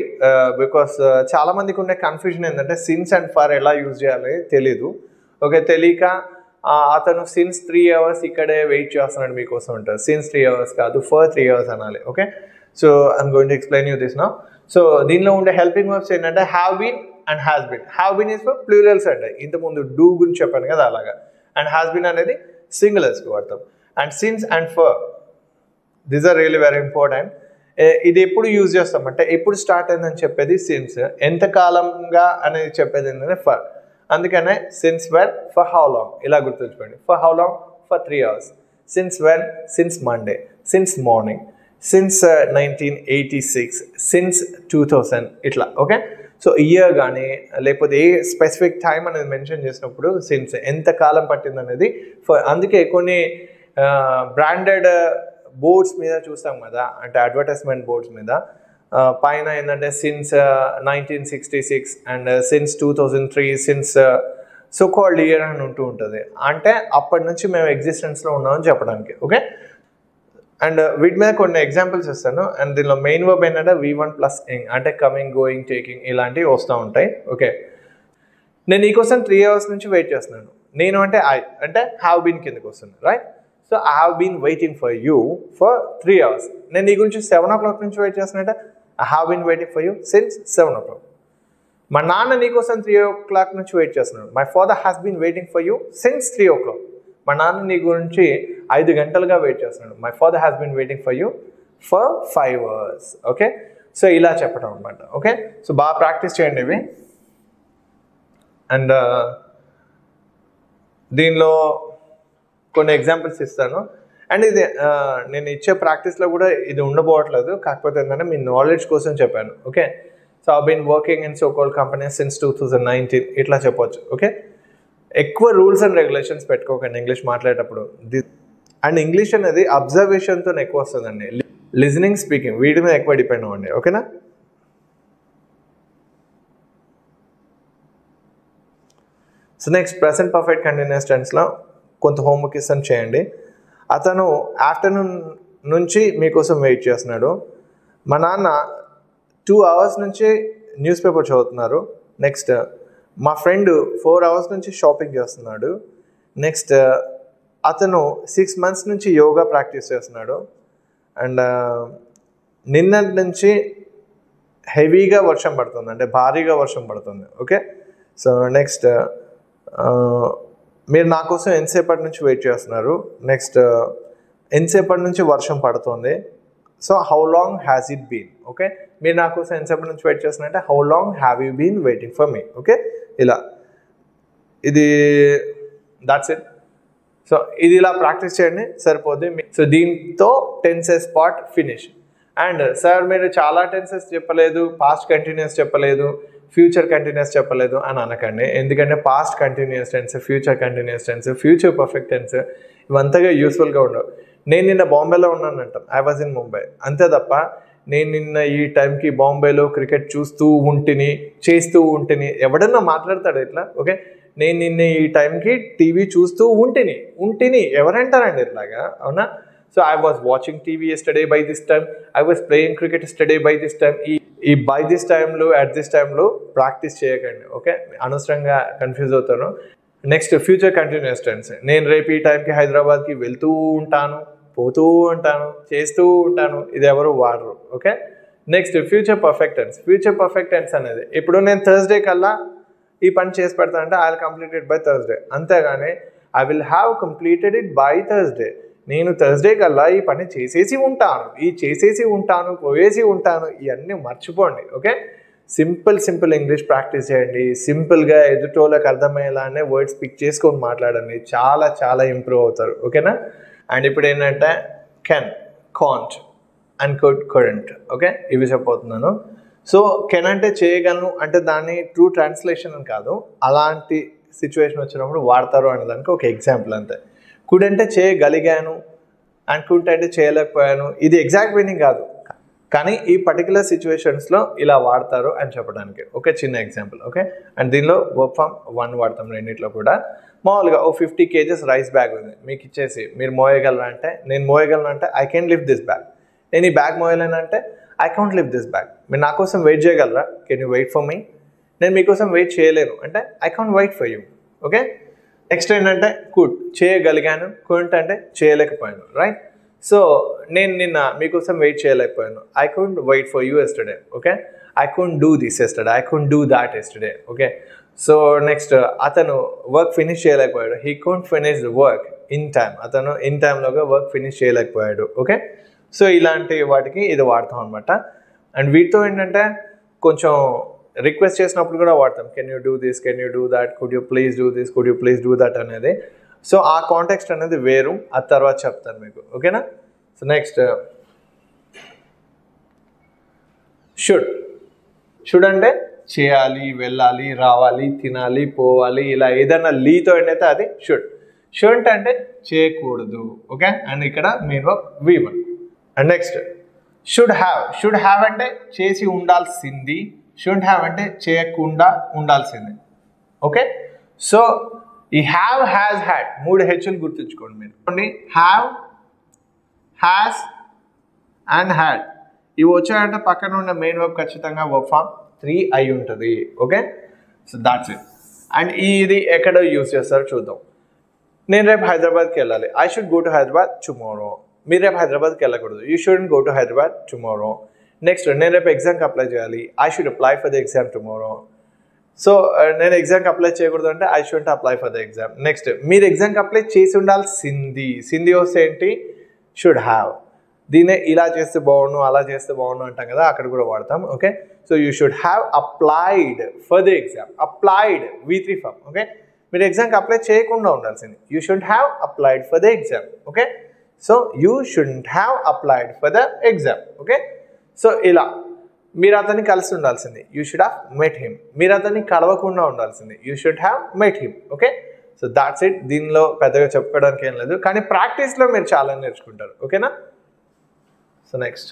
A: because చాలా మందికి ఉండే కన్ఫ్యూజన్ ఏంటంటే సిన్స్ అండ్ ఫర్ ఎలా యూజ్ చేయాలి తెలీదు. ఓకే, తెలియక అతను సిన్స్ 3 hours ఇక్కడే వెయిట్ చేస్తున్నాడు మీకోసం ఉంటారు. సిన్స్ 3 hours కాదు, ఫర్ 3 hours అనాలి. Okay, so I'm going to explain you this now. So దీనిలో ఉండే హెల్పింగ్ వర్బ్స్ ఏంటంటే have been and has been. Have been is for plurals అంటే ఇంతకుముందు డూ గురించి చెప్పాను కదా అలాగా. అండ్ హ్యాస్ బీన్ అనేది సింగులర్స్కి వాడతాం. And since and for, these are really very important. ఇది ఎప్పుడు యూజ్ చేస్తామంటే ఎప్పుడు స్టార్ట్ అయిందని చెప్పేది సిన్స్, ఎంతకాలంగా అనేది చెప్పేది ఏంటంటే ఫర్. అందుకనే since when, for how long ఇలా గుర్తుంచుకోండి. For how long, for 3 hours. Since when, since Monday, since morning, since 1986, since 2000 ఇట్లా. ఓకే, సో ఇయర్ కానీ లేకపోతే ఏ స్పెసిఫిక్ టైం అనేది మెన్షన్ చేసినప్పుడు సిన్స్ ఎంతకాలం పట్టింది అనేది ఫర్. అందుకే కొన్ని బ్రాండెడ్ బోర్డ్స్ మీద చూస్తాం కదా, అంటే అడ్వర్టైజ్మెంట్ బోర్డ్స్ మీద పైన ఏంటంటే since 1966 and since 2003, since so called year అని ఉంటూ ఉంటుంది. అంటే అప్పటి నుంచి మేము ఎగ్జిస్టెన్స్లో ఉన్నామని చెప్పడానికి. ఓకే, అండ్ వీటి మీద కొన్ని ఎగ్జాంపుల్స్ ఇస్తాను. అండ్ దీనిలో మెయిన్ వర్బ్ ఏంటంటే V1 ప్లస్ ing అంటే కమింగ్, గోయింగ్, టేకింగ్ ఇలాంటివి వస్తూ ఉంటాయి. ఓకే, నేను నీకోసం 3 hours నుంచి వెయిట్ చేస్తున్నాను. నేను అంటే ఐ అంటే హ్యావ్ బీన్ కిందకి వస్తుంది, right? So I have been waiting for you for 3 hours. నేను నీ గురించి 7 o'clock నుంచి వెయిట్ చేస్తున్నట్టే I have been waiting for you since 7 o'clock. మా నాన్న నీకోసం 3 o'clock నుంచి వెయిట్ చేస్తున్నాడు. My father has been waiting for you since 3 o'clock. మా నాన్న నీ గురించి 5 గంటలుగా వెయిట్ చేస్తున్నాడు. My father has been waiting for you for 5 hours. Okay, so ఇలా చెప్పడం అనమాట. ఓకే, సో బాగా ప్రాక్టీస్ చేయండి ఇవి. అండ్ దీనిలో కొన్ని ఎగ్జాంపుల్స్ ఇస్తాను. అండ్ ఇది నేను ఇచ్చే ప్రాక్టీస్లో కూడా ఇది ఉండబోవట్లేదు, కాకపోతే ఏంటంటే మీ నాలెడ్జ్ కోసం చెప్పాను. Okay, so I been working in so called companies since 2019 ఇట్లా చెప్పొచ్చు. ఓకే, ఎక్కువ రూల్స్ అండ్ రెగ్యులేషన్స్ పెట్టుకోకండి ఇంగ్లీష్ మాట్లాడేటప్పుడు. అండ్ ఇంగ్లీష్ అనేది అబ్జర్వేషన్తో ఎక్కువ వస్తుందండి. లిజనింగ్, స్పీకింగ్ వీటి మీద ఎక్కువ డిపెండ్ అవ్వండి. ఓకేనా? So next present perfect continuous టెన్స్లో కొంత హోంవర్క్ ఇస్తాను, చేయండి. అతను ఆఫ్టర్నూన్ నుంచి మీకోసం వెయిట్ చేస్తున్నాడు. మా నాన్న 2 hours నుంచి న్యూస్ పేపర్ చదువుతున్నారు. నెక్స్ట్ మా ఫ్రెండ్ 4 hours నుంచి షాపింగ్ చేస్తున్నాడు. నెక్స్ట్ అతను 6 months నుంచి యోగా ప్రాక్టీస్ చేస్తున్నాడు. అండ్ నిన్నటి నుంచి హెవీగా వర్షం పడుతుంది, అంటే భారీగా వర్షం పడుతుంది. ఓకే, సో నెక్స్ట్ మీరు నా కోసం ఎంతసేపటి నుంచి వెయిట్ చేస్తున్నారు. నెక్స్ట్ ఎంతసేపటి నుంచి వర్షం పడుతుంది. So how long has it been. Okay, మీరు నా కోసం ఎంతసేపటి నుంచి వెయిట్ చేస్తున్నారంటే how long have you been waiting for me. Okay, ఇలా ఇది దాట్స్ ఇట్. సో ఇది ఇలా ప్రాక్టీస్ చేయండి, సరిపోద్ది. సో దీంతో tenses part finish. And sir మీరు చాలా టెన్సెస్ చెప్పలేదు, పాస్ట్ కంటిన్యూస్ చెప్పలేదు, ఫ్యూచర్ కంటిన్యూస్ చెప్పలేదు అని అనకండి. ఎందుకంటే past continuous tense, future continuous tense, future perfect tense ఇవంతగా యూస్ఫుల్గా ఉండవు. నేను నిన్న బాంబేలో ఉన్నాను అంటాం, ఐ వాజ్ ఇన్ ముంబై, అంతే తప్ప నేను నిన్న ఈ టైంకి బాంబేలో క్రికెట్ చూస్తూ ఉంటిని, చేస్తూ ఉంటిని ఎవడన్నా మాట్లాడతాడు ఇట్లా. ఓకే, నేను నిన్న ఈ టైంకి టీవీ చూస్తూ ఉంటిని ఎవరంటారండి ఇట్లాగా, అవునా? So I was watching TV yesterday by this time, I was playing cricket yesterday by this time. ఈ బై దిస్ టైంలో అట్ దిస్ టైంలో ప్రాక్టీస్ చేయకండి. ఓకే, అనవసరంగా కన్ఫ్యూజ్ అవుతాను. నెక్స్ట్ ఫ్యూచర్ కంటిన్యూస్ టెన్స్, నేను రేపు ఈ టైంకి హైదరాబాద్కి వెళ్తూ ఉంటాను, పోతూ ఉంటాను, చేస్తూ ఉంటాను, ఇది ఎవరు వాడరు. Okay, next future perfect tense. Future perfect tense అనేది ఇప్పుడు నేను థర్స్డే కల్లా ఈ పని చేసి పెడతాను అంటే I will complete it by Thursday, అంతేగాని I will have completed it by Thursday. నేను థర్స్డే కల్లా ఈ పని చేసేసి ఉంటాను, పోయేసి ఉంటాను, ఇవన్నీ మర్చిపోండి. ఓకే, సింపుల్ ఇంగ్లీష్ ప్రాక్టీస్ చేయండి. సింపుల్గా ఎదుటోళ్ళకి అర్థమయ్యేలానే వర్డ్స్ పిక్ చేసుకొని మాట్లాడండి, చాలా చాలా ఇంప్రూవ్ అవుతారు. ఓకేనా? అండ్ ఇప్పుడు ఏంటంటే can, can't and could, couldn't. Okay, ఇవి చెప్పబోతున్నాను. సో కెన్ అంటే చేయగలను అంటే దాన్ని ట్రూ ట్రాన్స్లేషన్ అని కాదు, అలాంటి సిచ్యువేషన్ వచ్చినప్పుడు వాడతారు అనే దానికి ఒక ఎగ్జాంపుల్ అంతే. కుడ్ అంటే చేయగలిగాను అండ్ కుడ్ అంటే చేయలేకపోయాను, ఇది ఎగ్జాక్ట్ మీనింగ్ కాదు, కానీ ఈ పర్టికులర్ సిచ్యువేషన్స్లో ఇలా వాడతారు అని చెప్పడానికి ఒక చిన్న ఎగ్జాంపుల్. ఓకే, అండ్ దీనిలో వర్క్ ఫ్రమ్ 1 వాడతాం రెండింటిలో కూడా. మామూలుగా 50 kgs రైస్ బ్యాగ్ ఉంది మీకు ఇచ్చేసి, మీరు మోయగలరా అంటే నేను మోయగలను అంటే I can lift this bag. నేను ఈ బ్యాగ్ మోయలేను అంటే I can't lift this bag. మీరు నా కోసం వెయిట్ చేయగలరా? Can you wait for me? నేను మీకోసం వెయిట్ చేయలేను అంటే I can't wait for you. Okay, next ఏంటంటే కుడ్, చేయగలిగాను, కుడెంట్ అంటే చేయలేకపోయాను. రైట్, సో నేను నిన్న మీకోసం వెయిట్ చేయలేకపోయాను, I couldn't wait for you yesterday. Okay, I couldn't do this yesterday, I couldn't do that yesterday. Okay, so next అతను వర్క్ ఫినిష్ చేయలేకపోయాడు, he couldn't finish the work in time. అతను ఇన్ టైంలోగా వర్క్ ఫినిష్ చేయలేకపోయాడు. ఓకే, సో ఇలాంటి వాటికి ఇది వాడతాం అనమాట. అండ్ వీటితో ఏంటంటే కొంచెం రిక్వెస్ట్ చేసినప్పుడు కూడా వాడతాం, can you do this, can you do that, could you please do this, could you please do that అనేది. సో ఆ కాంటెక్స్ట్ అనేది వేరు, ఆ తర్వాత చెప్తాను మీకు. ఓకేనా? సో నెక్స్ట్ షుడ్ అంటే చేయాలి, వెళ్ళాలి, రావాలి, తినాలి, పోవాలి, ఇలా ఏదైనా లీతో ఏంటైతే అది షుడ్ అంటే చేయకూడదు. ఓకే, అండ్ ఇక్కడ main verb V1. And next should have అంటే చేసి ఉండాల్సింది, షుడ్ హ్యావ్ అంటే చేయకుండా ఉండాల్సింది. ఓకే, సో ఈ హ్యావ్, హ్యాస్, హ్యాడ్ 3 హెచ్లు గుర్తుంచుకోండి మీరు. హ్యావ్, హ్యాస్ అండ్ హ్యాడ్ ఇవి వచ్చాయంటే పక్కన ఉన్న మెయిన్ వర్బ్ ఖచ్చితంగా వర్బ్ ఫార్మ్ 3 అయి ఉంటుంది. Okay, so that's it. And ఇది ఎక్కడ యూజ్ చేస్తారో చూద్దాం. నేను రేపు హైదరాబాద్కి వెళ్ళాలి, I should go to Hyderabad tomorrow. మీరు రేపు హైదరాబాద్కి వెళ్ళకూడదు, you shouldn't go to Hyderabad tomorrow. Next నేను రేపు ఎగ్జామ్కి అప్లై చేయాలి, I should apply for the exam tomorrow. So నేను ఎగ్జామ్కి అప్లై చేయకూడదు అంటే I should apply for the exam. Next మీరు ఎగ్జామ్కి అప్లై చేసి ఉండాల్సింది. సింధీ వస్తే ఏంటి? Should have. దీన్నే ఇలా చేస్తే బాగుండు, అలా చేస్తే బాగుండు అంటాం కదా, అక్కడ కూడా వాడతాం. Okay, so you should have applied for the exam. Applied V3 form. Okay, మీరు ఎగ్జామ్కి అప్లై చేయకుండా ఉండాల్సింది. You should have applied for the exam. Okay, so you should have applied for the exam. Okay, so ఇలా మీరు అతన్ని కలిసి ఉండాల్సింది. You should have met him. మీరు అతన్ని కలవకుండా ఉండాల్సింది. You should have met him. Okay, so that's it. దీనిలో పెద్దగా చెప్పుకోవడానికి ఏం లేదు, కానీ ప్రాక్టీస్లో మీరు చాలా నేర్చుకుంటారు. ఓకేనా? So next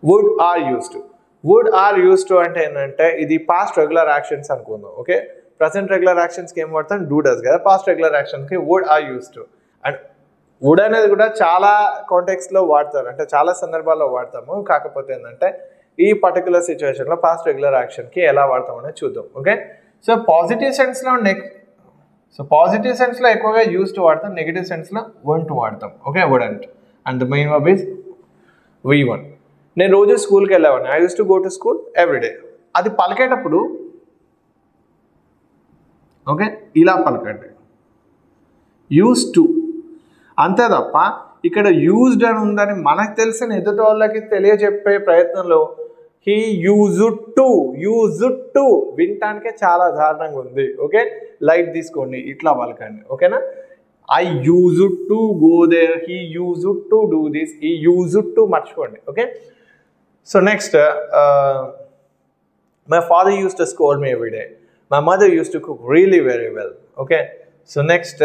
A: would or used to. Would or used to అంటే ఏంటంటే ఇది పాస్ట్ రెగ్యులర్ యాక్షన్స్ అనుకుందాం. ఓకే, ప్రజెంట్ రెగ్యులర్ యాక్షన్స్కి ఏం వాడతాం? డూ డస్ కదా. పాస్ట్ రెగ్యులర్ యాక్షన్స్కి would or used to. And would అనేది కూడా చాలా కాంటెక్స్లో వాడతారు, అంటే చాలా సందర్భాల్లో వాడతాము. కాకపోతే ఏంటంటే ఈ పర్టికులర్ సిచ్యువేషన్లో పాస్ట్ రెగ్యులర్ యాక్షన్కి ఎలా వాడతాం అనేది చూద్దాం. ఓకే, సో పాజిటివ్ సెన్స్లో ఎక్కువగా యూస్ టు వాడతాం, నెగిటివ్ సెన్స్లో వోంట్ వాడతాం. Okay, wouldn't. And the main verb is V1. నేను రోజు స్కూల్కి వెళ్ళేవాడిని. I use to go to school everyday. అది పలికేటప్పుడు ఓకే ఇలా పలకండి, యూస్ టు అంతే తప్ప ఇక్కడ యూజ్డ్ అని ఉందని మనకు తెలిసిన ఎదుటి వాళ్ళకి తెలియజెప్పే ప్రయత్నంలో హీ యూజ్డ్ టు వినటానికే చాలా దారుణంగా ఉంది. ఓకే, లైట్ తీసుకోండి, ఇట్లా పలకండి. ఓకేనా? I used to go there, he used to do this, he used to మర్చిపోండి. Okay, so next my father used to scold me every day. My mother used to cook really very well. Okay, so next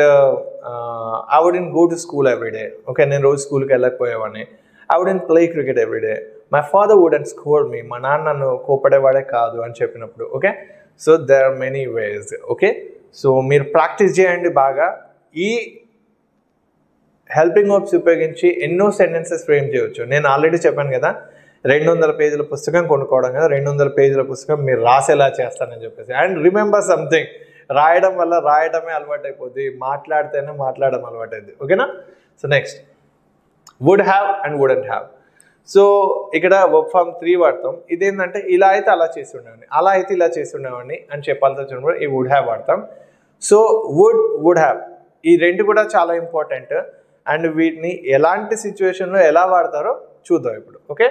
A: I wouldn't go to school every day. Okay, నేను రోజు స్కూల్కి వెళ్ళకపోయేవాడిని. I wouldn't play cricket every day. My father wouldn't scold me. మా నాన్న నన్ను కోపడేవాడే కాదు అని చెప్పినప్పుడు. Okay, so there are many ways. Okay, so మీరు ప్రాక్టీస్ చేయండి బాగా. ఈ హెల్పింగ్ వర్బ్స్ ఉపయోగించి ఎన్నో సెంటెన్సెస్ ఫ్రేమ్ చేయవచ్చు. నేను ఆల్రెడీ చెప్పాను కదా, 200 పేజీల పుస్తకం కొనుక్కోవడం కదా, 200 పేజీల పుస్తకం మీరు రాసేలా చేస్తానని చెప్పేసి. అండ్ రిమెంబర్ సంథింగ్, రాయడం వల్ల రాయడమే అలవాటు అయిపోద్ది, మాట్లాడితేనే మాట్లాడడం అలవాటు అయింది. ఓకేనా? So next would have and wouldn't have. So ఇక్కడ వర్బ్ ఫార్మ్ 3 వాడతాం. ఇదేంటంటే ఇలా అయితే అలా చేసి ఉండేవాడిని, అలా అయితే ఇలా చేసి ఉండేవాడిని అని చెప్పాల్సి వచ్చినప్పుడు ఈ వుడ్ హ్యావ్ వాడతాం. సో వుడ్ హ్యావ్ ఈ రెండు కూడా చాలా ఇంపార్టెంట్. అండ్ వీటిని ఎలాంటి సిచ్యువేషన్లో ఎలా వాడతారో చూద్దాం ఇప్పుడు. ఓకే,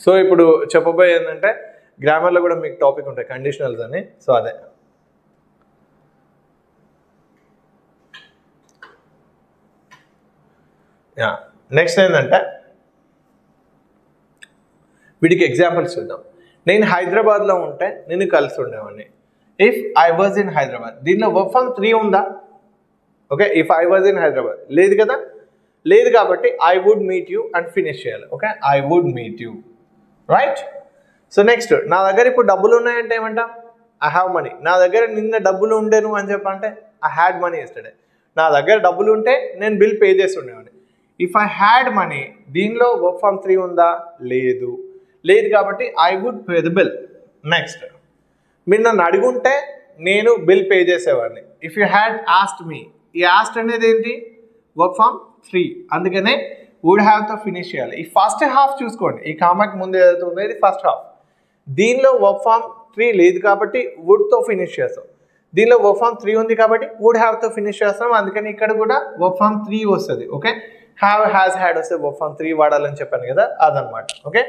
A: సో ఇప్పుడు చెప్పబోయే ఏంటంటే గ్రామర్లో కూడా మీకు టాపిక్ ఉంటాయి కండిషనల్స్ అని. సో అదే నెక్స్ట్ ఏంటంటే వీటికి ఎగ్జాంపుల్స్ చూద్దాం. నేను హైదరాబాద్లో ఉంటే నేను కలిసి ఉండేవాడిని. If I was in Hyderabad, దీనిలో వర్బ్ ఫార్మ్ 3 ఉందా? Okay, if I was in Hyderabad లేదు కదా, లేదు కాబట్టి I would meet you and finish చేయాలి. Okay, I would meet you, right? So next నా దగ్గర ఇప్పుడు డబ్బులు ఉన్నాయంటే ఏమంటా? I have money. నా దగ్గర నిన్న డబ్బులు ఉండేను అని చెప్పంటే ఐ హ్యాడ్ మనీ ఎస్టర్డే. నా దగ్గర డబ్బులు ఉంటే నేను బిల్ పే చేసి ఉండేవాడిని. ఇఫ్ ఐ హ్యాడ్ మనీ, దీనిలో వర్బ్ ఫార్మ్ 3 ఉందా? లేదు, లేదు కాబట్టి I would pay the bill. Next మీరు నన్ను అడుగుంటే నేను బిల్ పే చేసేవాడిని. If you had asked me, ఈ ఆస్క్డ్ అనేది ఏంటి? Verb form 3. అందుకనే వుడ్ హ్యావ్తో ఫినిష్ చేయాలి. ఈ ఫస్ట్ హాఫ్ చూసుకోండి, ఈ కామాకి ముందు ఏదైతే ఉందో ఇది ఫస్ట్ హాఫ్. దీనిలో వర్బ్ ఫార్మ్ 3 లేదు కాబట్టి వుడ్తో ఫినిష్ చేస్తాం. దీనిలో వర్బ్ ఫార్మ్ 3 ఉంది కాబట్టి వుడ్ హ్యావ్తో ఫినిష్ చేస్తాం. అందుకని ఇక్కడ కూడా వర్బ్ ఫార్మ్ 3 వస్తుంది. ఓకే, హ్యావ్, హ్యాస్, హ్యాడ్ వస్తే వర్బ్ ఫార్మ్ 3 వాడాలని చెప్పాను కదా, అదనమాట. ఓకే,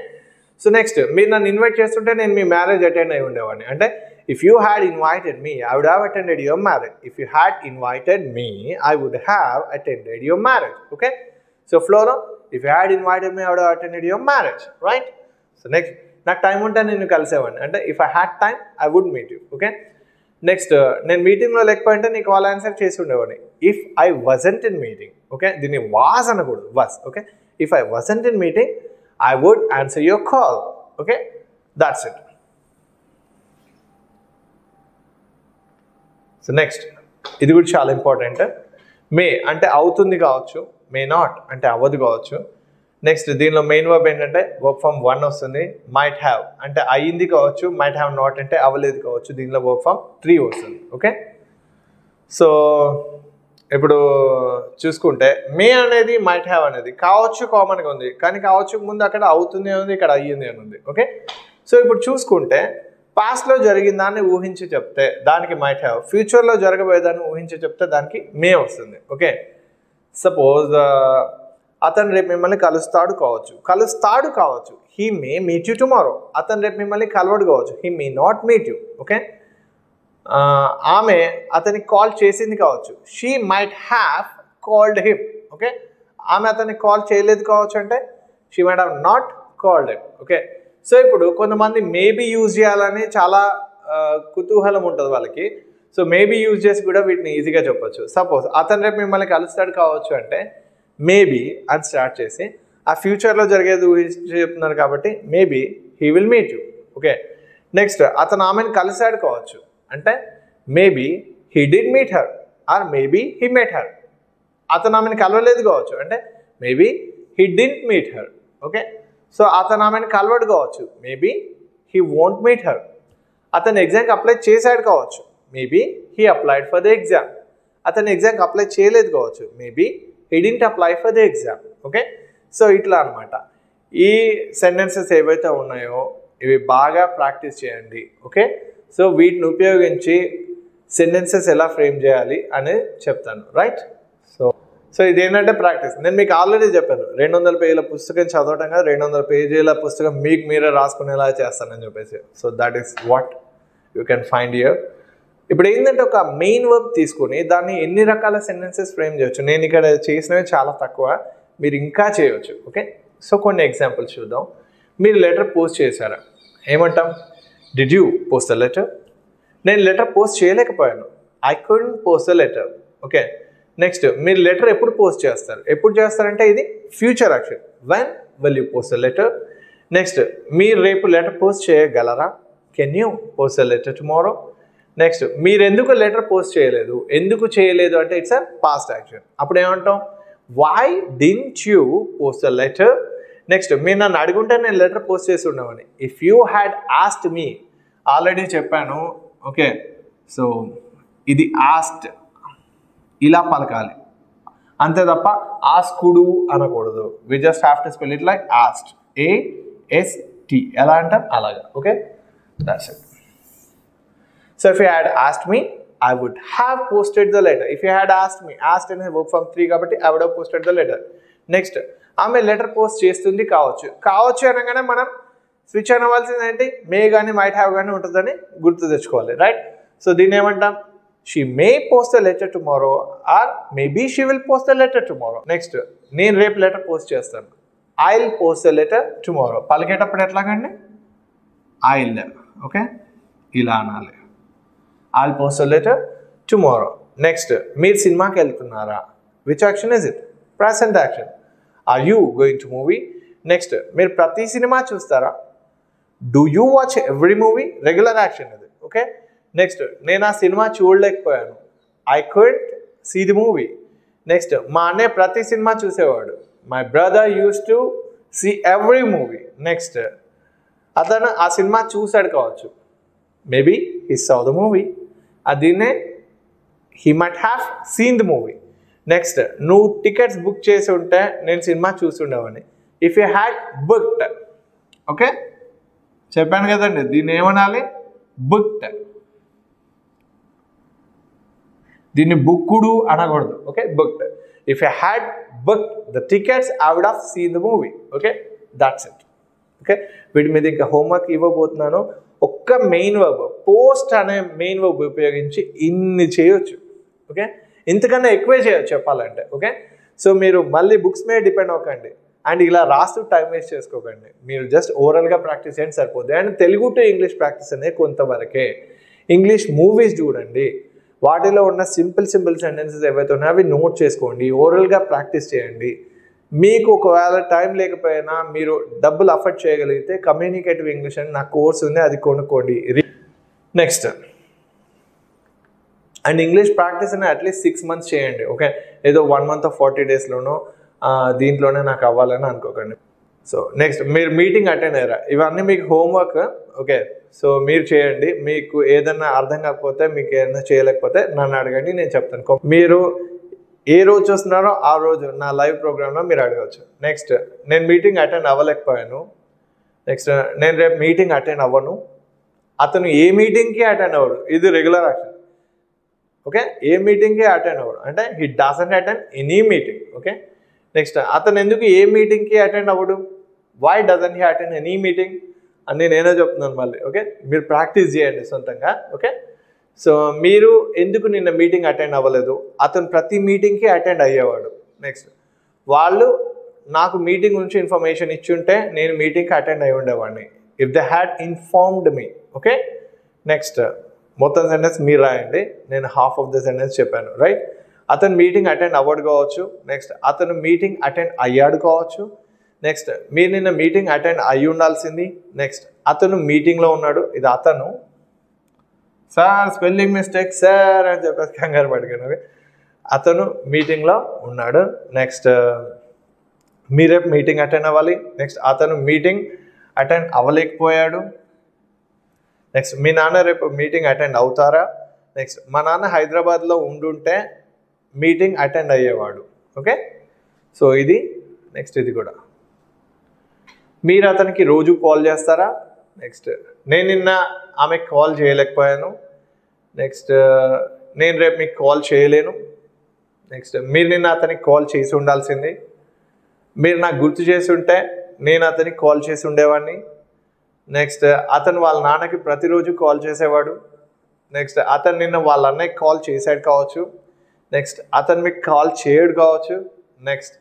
A: సో నెక్స్ట్ మీరు నన్ను ఇన్వైట్ చేస్తుంటే నేను మీ మ్యారేజ్ అటెండ్ అయి ఉండేవాడిని. అంటే if you had invited me, I would have attended your marriage. If you had invited me, I would have attended your marriage. Okay, so Flora, if you had invited me, I would have attended your marriage, right? So next, నాకు టైం ఉంటే నేను కలిసేవాడిని. అంటే if I had time, I would meet you. Okay, next నేను మీటింగ్లో లేకపోయింటే నీకు కాల్ ఆన్సర్ చేసి ఉండేవాడిని. If I wasn't in meeting, okay, దీన్ని వాజ్ అనకూడదు, was. Okay, if I wasn't in meeting, I would answer your call. Okay, that's it. So next ఇది కూడా చాలా ఇంపార్టెంట్. మే అంటే అవుతుంది కావచ్చు, మే నాట్ అంటే అవ్వదు కావచ్చు. నెక్స్ట్ దీనిలో మెయిన్ వర్బ్ ఏంటంటే వర్బ్ ఫార్మ్ 1 వస్తుంది. మైట్ హ్యావ్ అంటే అయ్యింది కావచ్చు, మైట్ హ్యావ్ నాట్ అంటే అవ్వలేదు కావచ్చు. దీనిలో వర్బ్ ఫార్మ్ 3 వస్తుంది. ఓకే, సో ఇప్పుడు చూసుకుంటే మే అనేది మైట్ హ్యావ్ అనేది కావచ్చు కామన్గా ఉంది, కానీ కావచ్చు ముందు అక్కడ అవుతుంది అని ఉంది, ఇక్కడ అయ్యింది అని ఉంది. ఓకే, సో ఇప్పుడు చూసుకుంటే పాస్ట్లో జరిగిన దాన్ని ఊహించి చెప్తే దానికి మైట్ హ్యావ్, ఫ్యూచర్లో జరగబోయేదాన్ని ఊహించి చెప్తే దానికి మే వస్తుంది. ఓకే, సపోజ్ అతను రేపు మిమ్మల్ని కలుస్తాడు కావచ్చు, he may meet you tomorrow. అతను రేపు మిమ్మల్ని కలవడు కావచ్చు, he may not meet you. Okay, ఆమె అతనికి కాల్ చేసింది కావచ్చు, she might have called him. Okay, ఆమె అతనికి కాల్ చేయలేదు కావచ్చు అంటే she might have not called him. Okay, so ఇప్పుడు కొంతమంది మేబీ యూజ్ చేయాలని చాలా కుతూహలం ఉంటుంది వాళ్ళకి. సో మేబీ యూజ్ చేసి కూడా వీటిని ఈజీగా చెప్పొచ్చు. సపోజ్ అతను రేపు మిమ్మల్ని కలుస్తాడు కావచ్చు అంటే మేబీ అని స్టార్ట్ చేసి ఆ ఫ్యూచర్లో జరిగేది ఊహించి చెప్తున్నారు కాబట్టి maybe he will meet you. Okay, next అతను ఆమెను కలిశాడు కావచ్చు అంటే maybe he did meet her or maybe he met her. అతను ఆమెను కలవలేదు కావచ్చు అంటే maybe he didn't meet her. Okay, so అతను ఆమెను కలవడు కావచ్చు, maybe he won't meet her. అతను ఎగ్జామ్కి అప్లై చేశాడు కావచ్చు, maybe he applied for the exam. అతను ఎగ్జామ్కి అప్లై చేయలేదు కావచ్చు, maybe he didn't apply for the exam. Okay, so ఇట్లా అనమాట. ఈ సెంటెన్సెస్ ఏవైతే ఉన్నాయో ఇవి బాగా ప్రాక్టీస్ చేయండి. ఓకే, సో వీటిని ఉపయోగించి సెంటెన్సెస్ ఎలా ఫ్రేమ్ చేయాలి అనేది చెప్తాను. రైట్, సో ఇదేంటంటే ప్రాక్టీస్. నేను మీకు ఆల్రెడీ చెప్పాను 200 పేజీల పుస్తకం చదవటం కాదు, 200 పేజీల పుస్తకం మీకు మీరే రాసుకునేలా చేస్తానని చెప్పేసి. So that is what you can find here. ఇప్పుడు ఏంటంటే ఒక మెయిన్ వర్బ్ తీసుకుని దాన్ని ఎన్ని రకాల సెంటెన్సెస్ ఫ్రేమ్ చేయొచ్చు. నేను ఇక్కడ చేసినవి చాలా తక్కువ, మీరు ఇంకా చేయవచ్చు. ఓకే, సో కొన్ని ఎగ్జాంపుల్స్ చూద్దాం. మీరు లెటర్ పోస్ట్ చేశారా, ఏమంటాం? Did you post the letter? నేను లెటర్ పోస్ట్ చేయలేకపోయాను, I couldn't post the letter. Okay, next మీరు లెటర్ ఎప్పుడు పోస్ట్ చేస్తారు? ఎప్పుడు చేస్తారంటే ఇది future action, when will you post the letter. Next మీరు రేపు లెటర్ పోస్ట్ చేయగలరా, can you post the letter tomorrow. Next మీరు ఎందుకు లెటర్ పోస్ట్ చేయలేదు, ఎందుకు చేయలేదు అంటే ఇట్స్ అ పాస్ట్ యాక్షన్, అప్పుడు ఏమంటాం? Why didn't you post the letter. Next మీరు నన్ను అడుగుంటే నేను లెటర్ పోస్ట్ చేసి ఉండేవాడిని, if you had asked me. Already చెప్పాను. ఓకే, సో ఇది ఆస్క్డ్ ఇలా పలకాలి అంతే తప్ప ఆస్కుడు అనకూడదు. We just have to spell it like asked, AST. ఎలా అంటాం అలాగా. Okay, that's it. So if you had asked me I would have posted the letter. If you had asked me, asked in verb form 3 కాబట్టి I would have posted the letter. Next ఆమె లెటర్ పోస్ట్ చేస్తుంది కావచ్చు అనగానే మనం స్విచ్ అనవలసింది ఏంటి? మే కానీ మైట్ హ్యావ్ కానీ ఉంటుందని గుర్తు తెచ్చుకోవాలి. రైట్, సో దీన్ని ఏమంటాం? She may post the letter tomorrow or maybe she will post the letter tomorrow. Next నేను రేపు లెటర్ పోస్ట్ చేస్తాను, I will post the letter tomorrow. పలికేటప్పుడు ఎట్లాగండి? I will. ఓకే, ఇలా అనాలి, I will post the letter tomorrow. Next మీరు సినిమాకి వెళ్తున్నారా, which action is it? Present action. Are you going to movie? Next మీరు ప్రతి సినిమా చూస్తారా, do you watch every movie? Regular action ఇది. ఓకే, నెక్స్ట్ నేను ఆ సినిమా చూడలేకపోయాను, I couldn't see the movie. Next మా అన్నయ్య ప్రతి సినిమా చూసేవాడు, my brother used to see every movie. Next అతను ఆ సినిమా చూశాడు కావచ్చు, maybe he saw the movie. దీన్నే he might have seen the movie. Next నువ్వు టికెట్స్ బుక్ చేసి ఉంటే నేను సినిమా చూస్తుండేవాడిని, if you had booked. Okay, చెప్పాను కదండి దీన్ని ఏమనాలి? బుక్డ్. దీన్ని బుక్కుడు అనకూడదు. Okay, booked. If you had booked the tickets I would have seen the movie. Okay, that's it. Okay, వీటి మీద ఇంకా హోంవర్క్ ఇవ్వబోతున్నాను. ఒక్క మెయిన్ వర్బ్, పోస్ట్ అనే మెయిన్ వర్బ్ ఉపయోగించి ఇన్ని చేయొచ్చు. ఓకే, ఇంతకన్నా ఎక్కువే చేయొచ్చు చెప్పాలంటే. ఓకే, సో మీరు మళ్ళీ బుక్స్ మీద డిపెండ్ అవ్వకండి అండ్ ఇలా రాస్తూ టైం వేస్ట్ చేసుకోకండి. మీరు జస్ట్ ఓవరాల్గా ప్రాక్టీస్ చేయండి సరిపోద్ది. And Telugu to English practice అనేది కొంతవరకే. ఇంగ్లీష్ మూవీస్ చూడండి, వాటిలో ఉన్న సింపుల్ సెంటెన్సెస్ ఏవైతే ఉన్నాయో అవి నోట్ చేసుకోండి, ఓరల్గా ప్రాక్టీస్ చేయండి. మీకు ఒకవేళ టైం లేకపోయినా మీరు డబ్బులు అఫోర్డ్ చేయగలిగితే కమ్యూనికేటివ్ ఇంగ్లీష్ అని నా కోర్స్ ఉంది, అది కొనుక్కోండి. నెక్స్ట్ అండ్ ఇంగ్లీష్ ప్రాక్టీస్ అనేది అట్లీస్ట్ 6 months చేయండి. ఓకే, ఏదో 1 month 40 daysలోనో దీంట్లోనే నాకు అవ్వాలని అనుకోకండి. సో నెక్స్ట్ మీరు మీటింగ్ అటెండ్ అయ్యారా, ఇవన్నీ మీకు హోంవర్క్. ఓకే, సో మీరు చేయండి. మీకు ఏదన్నా అర్థం కాకపోతే, మీకు ఏదైనా చేయలేకపోతే నన్ను అడగండి, నేను చెప్తాను. మీరు ఏ రోజు చూస్తున్నారో ఆ రోజు నా లైవ్ ప్రోగ్రామ్లో మీరు అడగవచ్చు. నెక్స్ట్ నేను మీటింగ్ అటెండ్ అవ్వలేకపోయాను, నెక్స్ట్ నేను రేపు మీటింగ్ అటెండ్ అవ్వను, అతను ఏ మీటింగ్కి అటెండ్ అవ్వడు, ఇది రెగ్యులర్ యాక్షన్. ఓకే, ఏ మీటింగ్కి అటెండ్ అవ్వడు అంటే he doesn't attend any meeting. Okay, next అతను ఎందుకు ఏ మీటింగ్కి అటెండ్ అవ్వడు, why doesn't he attend any meeting అని నేనే చెప్తున్నాను మళ్ళీ. ఓకే, మీరు ప్రాక్టీస్ చేయండి సొంతంగా. ఓకే, సో మీరు ఎందుకు నిన్న మీటింగ్ అటెండ్ అవ్వలేదు, అతను ప్రతి మీటింగ్కి అటెండ్ అయ్యేవాడు. నెక్స్ట్ వాళ్ళు నాకు మీటింగ్ గురించి ఇన్ఫర్మేషన్ ఇచ్చుంటే నేను మీటింగ్కి అటెండ్ అయి ఉండేవాడిని, if they had informed me. Okay, next మొత్తం సెంటెన్స్ మీరు రాయండి, నేను హాఫ్ ఆఫ్ ద సెంటెన్స్ చెప్పాను. రైట్, అతను మీటింగ్ అటెండ్ అవ్వడు కావచ్చు. నెక్స్ట్ అతను మీటింగ్ అటెండ్ అయ్యాడు కావచ్చు. నెక్స్ట్ మీరు నిన్న మీటింగ్ అటెండ్ అయ్యి ఉండాల్సింది. నెక్స్ట్ అతను మీటింగ్లో ఉన్నాడు, ఇది అతను. సార్ స్పెల్లింగ్ మిస్టేక్ సార్ అని చెప్పేసి కంగారు పడుకున్నాను. అతను మీటింగ్లో ఉన్నాడు. నెక్స్ట్ మీరు రేపు మీటింగ్ అటెండ్ అవ్వాలి. నెక్స్ట్ అతను మీటింగ్ అటెండ్ అవ్వలేకపోయాడు. నెక్స్ట్ మీ నాన్న రేపు మీటింగ్ అటెండ్ అవుతారా. నెక్స్ట్ మా నాన్న హైదరాబాద్లో ఉండుంటే మీటింగ్ అటెండ్ అయ్యేవాడు. ఓకే, సో ఇది. నెక్స్ట్ ఇది కూడా, మీరు అతనికి రోజు కాల్ చేస్తారా. నెక్స్ట్ నేను నిన్న ఆమెకు కాల్ చేయలేకపోయాను. నెక్స్ట్ నేను రేపు మీకు కాల్ చేయలేను. నెక్స్ట్ మీరు నిన్న అతనికి కాల్ చేసి ఉండాల్సింది, మీరు నాకు గుర్తు చేసి ఉంటే నేను అతనికి కాల్ చేసి ఉండేవాడిని. నెక్స్ట్ అతను వాళ్ళ నాన్నకి ప్రతిరోజు కాల్ చేసేవాడు. నెక్స్ట్ అతను నిన్న వాళ్ళ అన్నయ్యకి కాల్ చేశాడు కావచ్చు. నెక్స్ట్ అతను మీకు కాల్ చేయడు కావచ్చు. నెక్స్ట్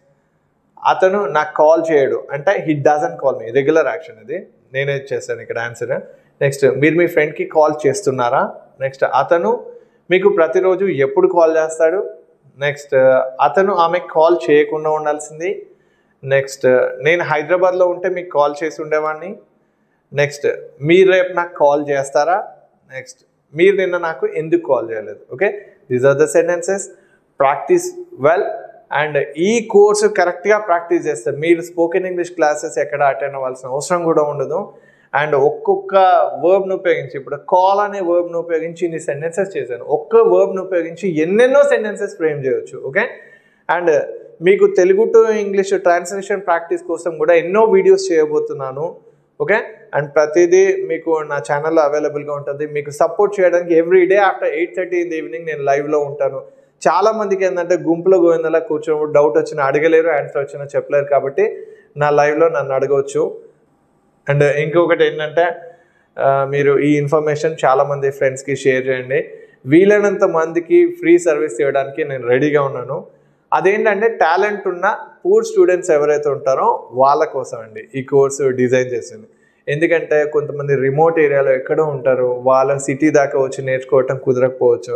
A: అతను నాకు కాల్ చేయడు అంటే he doesn't call me, regular action ఇది, నేనే చేశాను ఇక్కడ ఆన్సర్. నెక్స్ట్ మీరు మీ ఫ్రెండ్కి కాల్ చేస్తున్నారా. నెక్స్ట్ అతను మీకు ప్రతిరోజు ఎప్పుడు కాల్ చేస్తాడు. నెక్స్ట్ అతను ఆమెకు కాల్ చేయకుండా ఉండాల్సింది. నెక్స్ట్ నేను హైదరాబాద్లో ఉంటే మీకు కాల్ చేసి ఉండేవాడిని. నెక్స్ట్ మీరు రేపు నాకు కాల్ చేస్తారా. నెక్స్ట్ మీరు నిన్న నాకు ఎందుకు కాల్ చేయలేదు. Okay, these are the sentences. Practice well. And ఈ కోర్సు కరెక్ట్గా ప్రాక్టీస్ చేస్తారు మీరు స్పోకెన్ ఇంగ్లీష్ క్లాసెస్ ఎక్కడ అటెండ్ అవ్వాల్సిన అవసరం కూడా ఉండదు. అండ్ ఒక్కొక్క వర్బ్ను ఉపయోగించి, ఇప్పుడు కాల్ అనే వర్బ్ను ఉపయోగించి ఇన్ని సెంటెన్సెస్ చేశాను, ఒక్క వర్బ్ను ఉపయోగించి ఎన్నెన్నో సెంటెన్సెస్ ఫ్రేమ్ చేయొచ్చు. ఓకే, అండ్ మీకు Telugu to English translation practice కోసం కూడా ఎన్నో వీడియోస్ చేయబోతున్నాను. ఓకే, అండ్ ప్రతిదీ మీకు నా ఛానల్లో అవైలబుల్గా ఉంటుంది. మీకు సపోర్ట్ చేయడానికి every day after 8:30 in the evening నేను లైవ్లో ఉంటాను. చాలామందికి ఏంటంటే గుంపులో గోవిందలా కూర్చోవడం, డౌట్ వచ్చినా అడగలేరు, ఆన్సర్ వచ్చినా చెప్పలేరు. కాబట్టి నా లైవ్లో నన్ను అడగవచ్చు. అండ్ ఇంకొకటి ఏంటంటే మీరు ఈ ఇన్ఫర్మేషన్ చాలామంది ఫ్రెండ్స్కి షేర్ చేయండి. వీలైనంత మందికి ఫ్రీ సర్వీస్ చేయడానికి నేను రెడీగా ఉన్నాను. అదేంటంటే టాలెంట్ ఉన్న పూర్ స్టూడెంట్స్ ఎవరైతే ఉంటారో వాళ్ళ కోసం అండి ఈ కోర్సు డిజైన్ చేసింది. ఎందుకంటే కొంతమంది రిమోట్ ఏరియాలో ఎక్కడో ఉంటారు, వాళ్ళ సిటీ దాకా వచ్చి నేర్చుకోవటం కుదరకపోవచ్చు.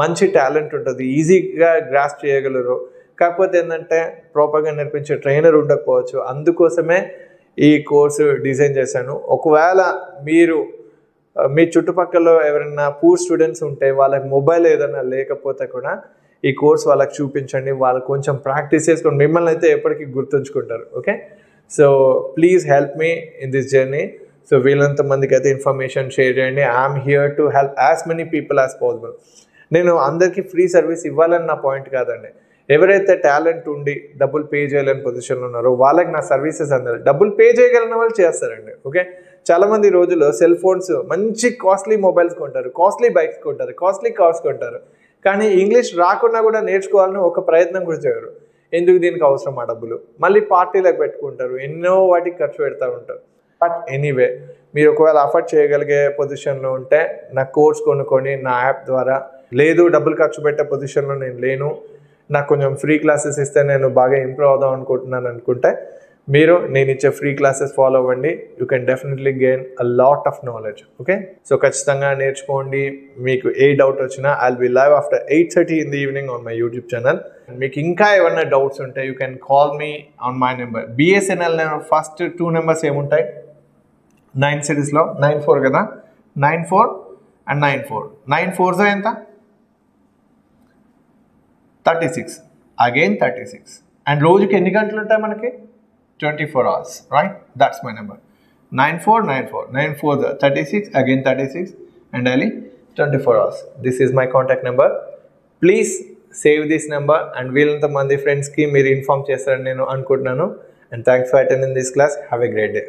A: మంచి టాలెంట్ ఉంటుంది, ఈజీగా గ్రాస్ప్ చేయగలరు. కాకపోతే ఏంటంటే ప్రాపర్గా నేర్పించే ట్రైనర్ ఉండకపోవచ్చు. అందుకోసమే ఈ కోర్సు డిజైన్ చేశాను. ఒకవేళ మీరు మీ చుట్టుపక్కల ఎవరైనా పూర్ స్టూడెంట్స్ ఉంటే వాళ్ళకి మొబైల్ ఏదైనా లేకపోతే కూడా ఈ కోర్స్ వాళ్ళకి చూపించండి, వాళ్ళకి కొంచెం ప్రాక్టీస్ చేసుకొని మిమ్మల్ని అయితే ఎప్పటికీ గుర్తుంచుకుంటారు. Okay, so please help me in this journey. So వీళ్ళంత మందికి అయితే ఇన్ఫర్మేషన్ షేర్ చేయండి. I'm here to help as many people as possible. నేను అందరికీ ఫ్రీ సర్వీస్ ఇవ్వాలని నా పాయింట్ కాదండి. ఎవరైతే టాలెంట్ ఉండి డబ్బులు పే చేయలేని పొజిషన్లో ఉన్నారో వాళ్ళకి నా సర్వీసెస్ అందాలి. డబ్బులు పే చేయగలిగిన వాళ్ళు చేస్తారండి. ఓకే, చాలామంది రోజుల్లో సెల్ ఫోన్స్, మంచి కాస్ట్లీ మొబైల్స్ కొంటారు, కాస్ట్లీ బైక్స్ కొంటారు, కాస్ట్లీ కార్స్ కొంటారు, కానీ ఇంగ్లీష్ రాకుండా కూడా నేర్చుకోవాలని ఒక ప్రయత్నం కూడా చేయరు. ఎందుకు దీనికి అవసరం ఆ డబ్బులు? మళ్ళీ పార్టీలకు పెట్టుకుంటారు, ఎన్నో వాటికి ఖర్చు పెడతా ఉంటారు. బట్ ఎనీవే మీరు ఒకవేళ అఫోర్డ్ చేయగలిగే పొజిషన్లో ఉంటే నా కోర్స్ కొనుక్కొని నా యాప్ ద్వారా, లేదు డబ్బులు ఖర్చు పెట్టే పొజిషన్లో నేను లేను, నాకు కొంచెం ఫ్రీ క్లాసెస్ ఇస్తే నేను బాగా ఇంప్రూవ్ అవుదాం అనుకుంటున్నాను అనుకుంటే మీరు నేను ఇచ్చే ఫ్రీ క్లాసెస్ ఫాలో అవ్వండి. You can definitely gain a lot of knowledge. Okay, so ఖచ్చితంగా నేర్చుకోండి. మీకు ఏ డౌట్ వచ్చినా I will be live after 8:30 in the evening on my YouTube channel. మీకు ఇంకా ఏమన్నా డౌట్స్ ఉంటే you can call me on my number. BSNL first 2 numbers ఏముంటాయి 9 సిరీస్లో? 94 కదా, 94 and 94. 9 4s ఎంత? 36. అగైన్ 36. అండ్ రోజుకి ఎన్ని గంటలు ఉంటాయి మనకి? 24 hours, right? That's my number. 9494 94 36, again 36, and daily 24 hours. This is my contact number. Please save this number and వీళ్ళంత మంది ఫ్రెండ్స్కి మీరు ఇన్ఫార్మ్ చేస్తారని నేను అనుకుంటున్నాను. And thanks for attending this class. Have a great day.